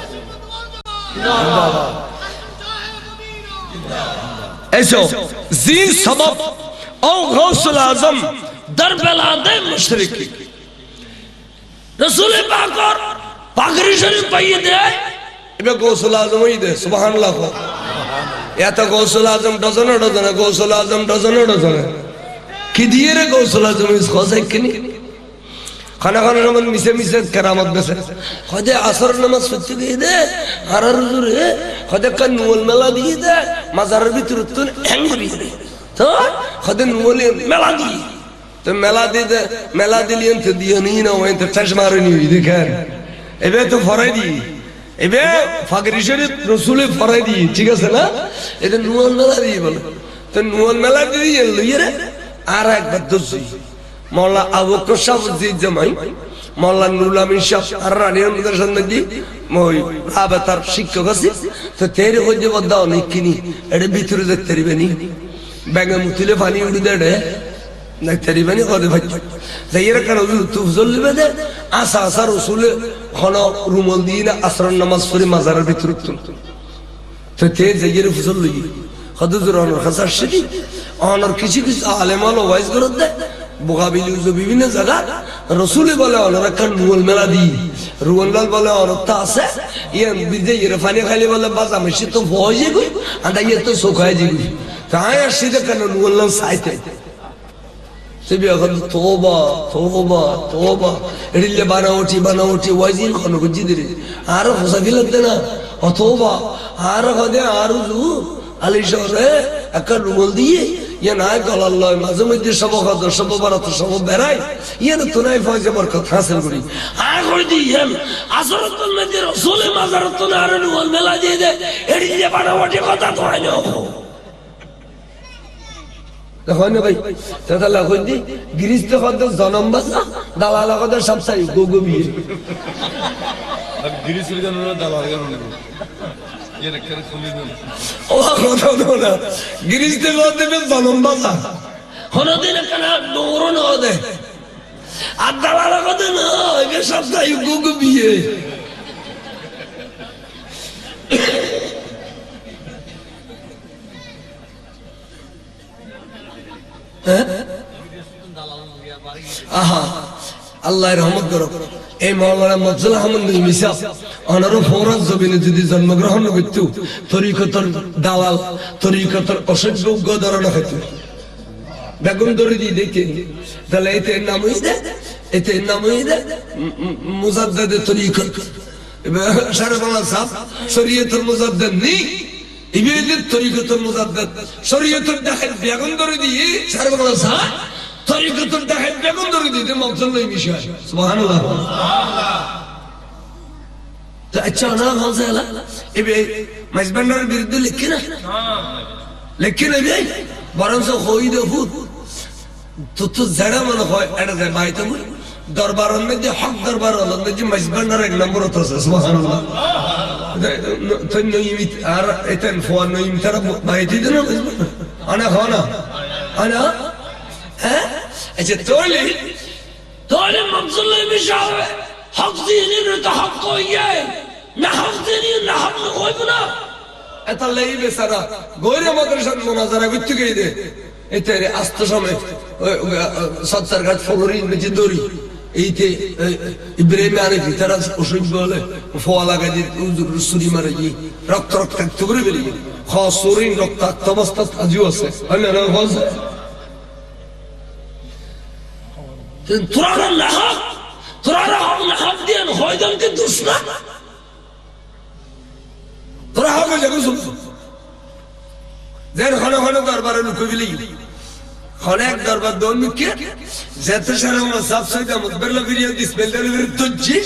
ऐसो जीन सबब औ गौसुल आजम दरबार दे मुशरिकी रसूल पाक और पागरी शरीफ पाइए दे इबे गौसुल आजम ही दे सुभान अल्लाह या तो गौसुल आजम डजन गौसुल आजम डजन की दिए रे गौसुल आजम इस खोसे किनी खाना नमन मिसे करामत बसे खुदे असर नमाज सुत्ती दी दे हरर हुजूर खुदे कन नूल मेला दी दे मजार भीतर तुन एंगरी तो खुदे नूल मेला दी तो मेला दिलियन तो दियो नहीं ना वहीं तो टच मारो नहीं दिखार एबे तो फराई दी एबे फागरी शरीफ रसूल फराई दी ठीक है ना ये नुअल मेला दी बोलो तो नुअल मेला दी ये लो ये रे आरा एक बात दूसरी मौला अबू कशाफ जी जमाई मौला नुलामिन शाह अर्रानी हम दर्शन में दी मोई राबतार शिक्को कसी तो तेरे को जो बदाओ नहीं किनी एडे भीतर देख तेरी बनी बैंगे मुतिले पानी उड़ी दे डे ना तेरी बनी कौन भाई ज़ाहिर कर रसूल तू ज़ुल्ल में दे आसा रसूल खाना रुमल दी ना असर नमाज फरी मज़ार भीतर तुम तो तेरे ज़ाहिर फुज़ुल लगी खुद ज़ुरान खसार शदी और किसी आलेमालो वाइस करते বুখাবিলি বিভিন্ন জায়গা রসুলে বলে ওনারা কান রুয়াল মেলা দিই রুয়াল বলে অনর্থ আছে ইয়ান বিজে ইরফানি খালি বলে বাজা মেশি তো ভয়ে গই আন্দা ইয়ে তো সোখায় জিগি তাই আসি দে কান রুয়াল সাইতে সেবি এখন তোবা তোবা তোবা এডিলে বানাওটি ওয়াজিন কোন গুজি দিরে আর হোসা ফিলতে না অতোবা আর হদে আর জু আলিশরে একটা রুমাল দিয়ে ইয়ে নাই গলাল্লয় মাঝে মধ্যে সব খাদ্য সব বারাত সব বেড়াই ইয়ে তো নাই ফয়জে বরকত হাসিল করি আর করে দিই আসরতুল মধ্যে রসুলে মাজারত না আর রুমাল মেলা দিয়ে দে এডিলে বানাওটি কথা তো হয় না দেখুন ভাই তাহলে কই দি গিরিস্তে কত জনম বাসা দালালা কত সব সাই গোগো বিয়ে আর গিরিস্তে কেন দালালা কেন ये रखकर खुली दो ও কথা না গিরিস্তে কত দেবে জনম বাসা হলো দিন কেন দৌড় না দে আর দালালা কত না এ সব সাই গোগো বিয়ে আহা আল্লাহর রহমত করো এই মাওলানা মজল আহমদ মিসাব অনারো ফৌরাজ জমিনে যদি জন্মগ্রহণ করত তরিকতর দালাল তরিকতর অসভ্য ধরন হইত বেগুন দড়ি দিয়ে দেখে তাহলে এতে নাম হইদে মুজাদ্দাদে তরিকত সারা বাংলা সাহ শরীয়তুল মুজাদ্দাদ নেই ইবাদত তরিকতুল মুজাদ্দাদ শরীয়তুল দাখিল বেগুন দড়ি দিয়ে সারা বাংলা সাহ তরিকতুল দাখিল বেগুন দড়ি দিয়ে মজল মিশায় সুবহানাল্লাহ তো আচ্ছা না হাজালা এবে মাইজবান্ডার বিরুদ্ধে লিখে না যাই বরং হই দেখুন তো যারা মনে হয় এটা যায় বাইতে দরবারের মধ্যে হক দরবারের মধ্যে মাইজবান্ডার এক নম্বর তো আছে সুবহানাল্লাহ তো নইমিত আর এতেন ফোন নইমিত তারা বাইতে দেন আনা খানা আনা হ্যাঁ আচ্ছা তোলে মকসুল মিশাবে হক দিনের তো হক কইয়ে না হক দিনের না হক কইব না এটা লাই বেচারা গয়রে মাদ্রাসার মুনাজারা করতে গিয়ে দে এতে আস্ত সময় সত্তর ঘাট ফলোরিন মেজে দড়ি এইতে ইব্রাহিম আরেফি তারা অসুখ বলে ফোয়া লাগাই দিয়ে সুরি মারে গিয়ে রক্ত রক্তাক্ত করে বেরিয়ে খসরিন রক্তাক্ত অবস্থা আজিও আছে তোরা না হক তোরা হক না হক দিয়ে হয়দানকে দোষ না তোরা হক যাবে যেন ঘন ঘন দরবারে লুকবিলি অনেক দরবার দোন মুখে যেতে সারা আমরা সাফ সাইদা মুদবরলা ভিডিও দিস বেলদালের তুজি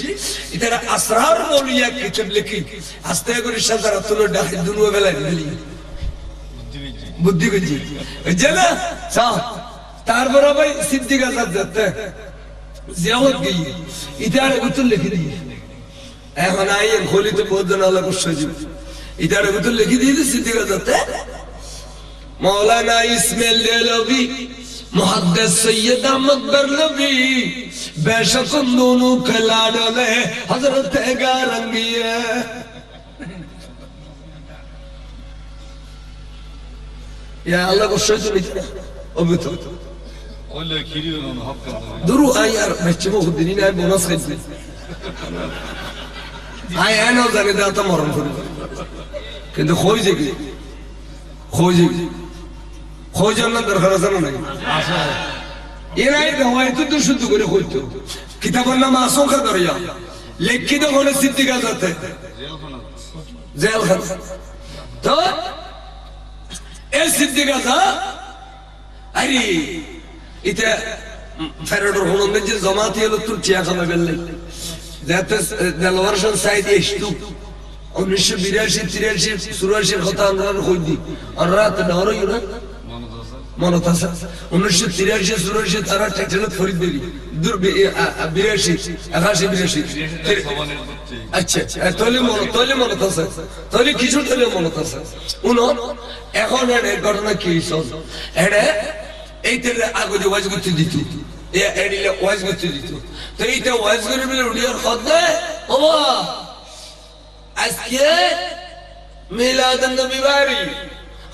ইতারা আসরার বলিয়া কিতাব লিখি আস্তে করে সাদারা তুলো ডাহি দুনো বেলা দিলি বুদ্ধি গজি জানা সা তারপর ভাই সিদ্দিক আজাদ যেতে জিয়ারত গই ইতারা গুতুল লিখি দি এখন আইন খলি তো বহুত জন আল্লাহ কুশজি ইতারা গুতুল লিখি দি সিদ্দিক আজাদ मौलाना इस्माइल देलवी मुहद्दिस सैयद अहमद बरलवी बेशक दोनों के लाडले हजरत गारंगी है या अल्लाह को शहीद नहीं अभी तो ولا كيلو من حق درو यार बच्चे को खुद नहीं है बोनस खरीद हाय انا जाने दाता मरम কিন্তু खोई जगी खोजी খোঁজার না দরকার আছে না নাই আছে এরাই রওয়ায়ত তো শুদ্ধ করে খুঁজতো কিতাবের নাম আসঙ্কা দরিয়া লিখিত হলে সিদ্দিক আজাদ জেলখানা তো এই সিদ্দিক আজাদ আরে এটা ফেরাডোর হলো যে জামাতি হলো তুই চিয়া খাবে বললে যাতে দেলওয়ারশন সাইড এসতু 1982 83 84 কথা আমরা কইদি আর রাত নরই না মনত আছে 1983 84 তারা টেকচলত ফরিদ দেবি দূর 82 82 আচ্ছা তোলে মনত আছে তোলে কিছু তোলে মনত আছে উনো এখন এর ঘটনা কি হইছে এড়ে এইতে আগে যে ওয়াজ করতে দিত এড়িলে ওয়াজ করতে দিত তো এইটা ওয়াজ করে বলে উড়িয়ার কথা বাবা আজকে মিলাদ নবী বাড়ি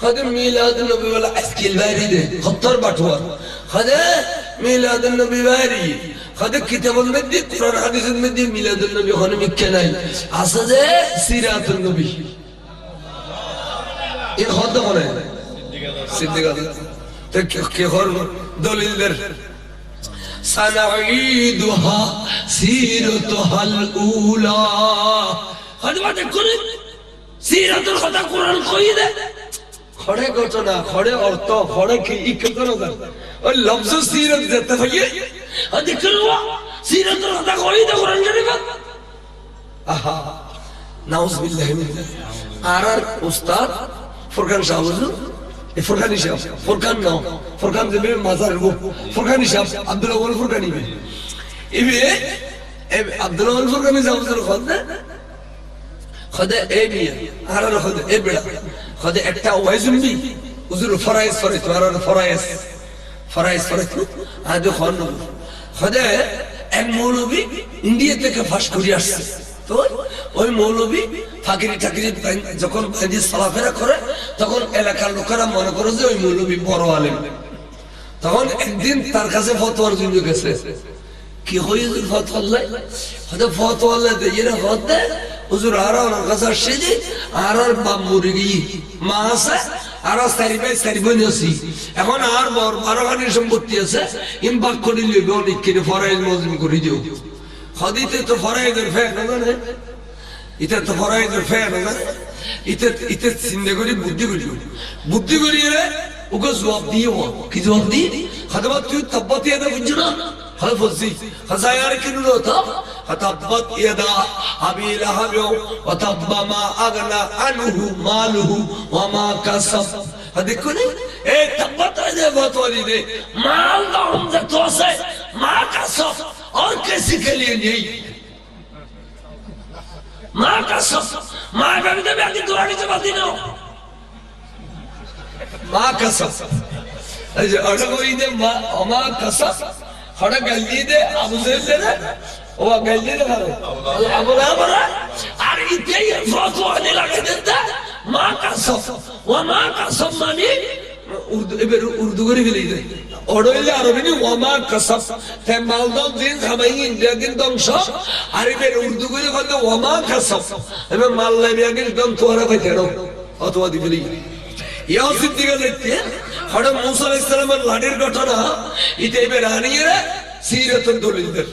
خد ميلاد النبي ولا اسكيل بارده خطر بطور خد ميلاد النبي باري خدك كتاب المدي قرآن حديث المدي ميلاد النبي خانم مكناي أصل سيرات النبي إيه خد خانه صدق تك خور دليل در سنعيدها سيرتها الأولى هذا ما تقول سيرة الخدا قرآن قيدة خڑے گوچنا خڑے عورتوں خڑے کی ایک کرو دا اور لفظ سیرت دیتا ہے ذکروا سیرت الخدا قیدة قرآن شریف آہا نعوذ باللہ من آرار استاد فرقان شاہ حضور فرقانی شاہ فرقان نو فرقان زمین مازار گو فرقانی شاہ عبداللہ اول فرقانی بھی عبداللہ اول فرقانی شاہ حضور خود دے خود اے بیا آرار خود اے بڑا خود একটা ওয়াইজুন বি হুজুর ফরাইজ ফরাইজ আরর ফরাইজ ফরাইজ ফরাইজ আদে খান খোদ এক মৌলবী ইন্ডিয়া থেকে ফাঁস করে আসছে তো ওই মৌলবী ফাকিরি ঠাকিরি যখন হাদিস সালাফেরা করে তখন এলাকার লোকেরা মনে করে যে ওই মৌলবী বড় আলেম তখন একদিন তার কাছে ফতোয়ার জন্য গেছে কি হইছে ফতোয়া লাই খোদ ফতোয়া লাই এরা হতে হুজুর আরা ওনার কাছে আসছে যে আরার বাপ মরে গিয়ে মা আছে আরা সারিবাই নসি এখন আর বড় বারোখানির সম্পত্তি আছে ইম বাক করে লিবে অনেক কিনে ফরাইজ মজলুম করে দিও খদিতে তো ফরাইজের ফ্যান না ইতে তো ফরাইজের ফ্যান না ইতে চিন্তা করি বুদ্ধি করি রে ওকে জবাব দিও কি জবাব দি খাদবা তুই তব্বত ইয়াদা বুঝছো না হয় ফজি খাজায়ার কিনু তো তব্বত ইয়াদা আবি লাহাব ওয়া তাব্বা মা আগনা আনহু মালুহু ওয়া মা কাসাব দেখো নি এই তব্বত দে বতলি দে মাল দাম যে তোসে মা কাসাব और किसी के लिए नहीं माँ का सब माँ बेबी तो बेटी दुरानी से बात ही ना माँ का सब अरे अरे कोई दे माँ का सब खड़ा गली दे अब से ना वो गली दे अब ना अरे इतने ही फोटो आने लगे देता माँ का सब वो माँ का सब मानी उर्दू करी भी नहीं ওড়ইলে আরবিনি ওমা কাসাব তে মালদম দিন খামাই ইন্ডিয়া দিন দংশ আরবে উর্দু করে বলতে ওমা কাসাব এবে মাল্লাই বিয়াগির দম তোরা কইতে রো অতবা দিবলি ইয়া সিদ্দিকা দেখতে হড় মুসা আলাইহিস সালামের লাড়ির ঘটনা ইতে এবে রানিরা সিরাতুল দলিলদের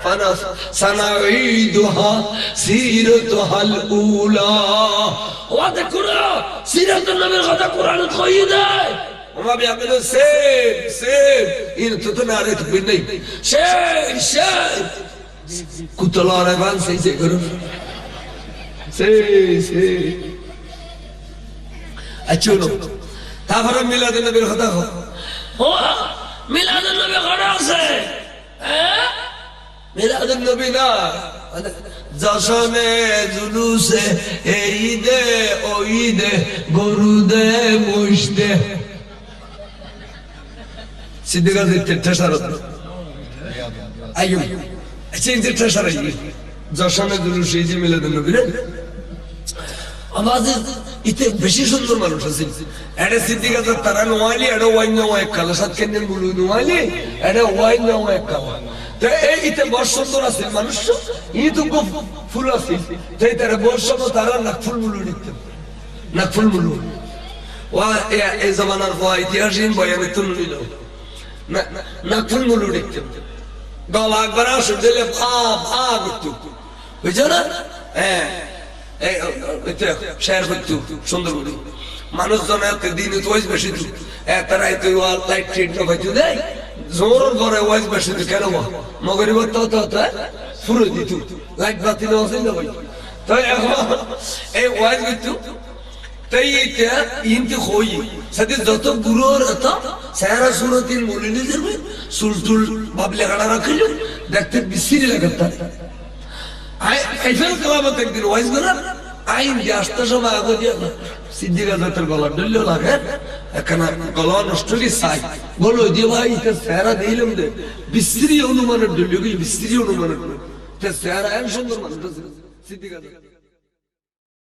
ফানাস সানাঈদুহা সিরাতুহাল উলা ওয়া দেখুরা সিরাতুন নবীর কথা কোরআনে কই দেয় وما بيعملوا سيب انتو تنعرف بالني شيء كنت الله ريبان سي كرو سي اچونو تافر ميلاد النبي الخطا هو ميلاد النبي خلاصه ميلاد النبي لا জশনে জুলুসে এই দে ওই দে গরু দে মোষ দে সিদ্দিকা দিতে ঠেসারত আইয়ো আচ্ছা ইনতে ঠেসারাই জশনে জুলুসে এই যে মিলাদ নবী রে আমাদের ইতে বেশি সুন্দর মানুষ আছে এডে সিদ্দিকা তারা নোয়ালি এডে ওয়াইন ওয়াই কালা সাত কেন বলু নোয়ালি এডে ওয়াইন ওয়াই কালা তো এই ইতে বড় সুন্দর আছে মানুষ ই তো ফুল আছে তাই তারা বর্ষম তারা নাকফুল মুলু দিতে নাকফুল মুলু ওয়া এই জামানার ওয়া ইতিহাসিন বয়ানে তুলে নিল নাকফুল মুলু দিতে গলা একবার আসে দিলে ভাগ করতে বুঝছো না হ্যাঁ এই এটা শেয়ার করতে সুন্দর বলি মানুষজন এত দিন তো ওয়াইজ বেশি তো তারা এত লাইট ট্রিট না পাইতো দেয় জোর করে ওয়াইজ বেশি তো কেন মগরিব তো ফুরে দিত লাইট বাতি না আছে না ভাই তো এখন এই ওয়াইজ কিন্তু তাই এটা ইনতে হই সাথে যত গুরুর এত সারা সুরতির মুলিনি দেবে সুলতুল বাবলে গাড়া রাখিল দেখতে বিসিরি লাগতা আইফেল কালামত একদিন ওয়াইজ করা আইন যে আসতে সময় আগে দিয়ে সিদ্দিকা জাতের গলা ডললে লাগে এখানে গলা নষ্ট কি চাই বলো যে ভাই এটা সেরা দিলাম দে বিস্ত্রী অনুমানের ডললে বিস্ত্রী অনুমানের সেরা এম সুন্দর মানুষ সিদ্দিকা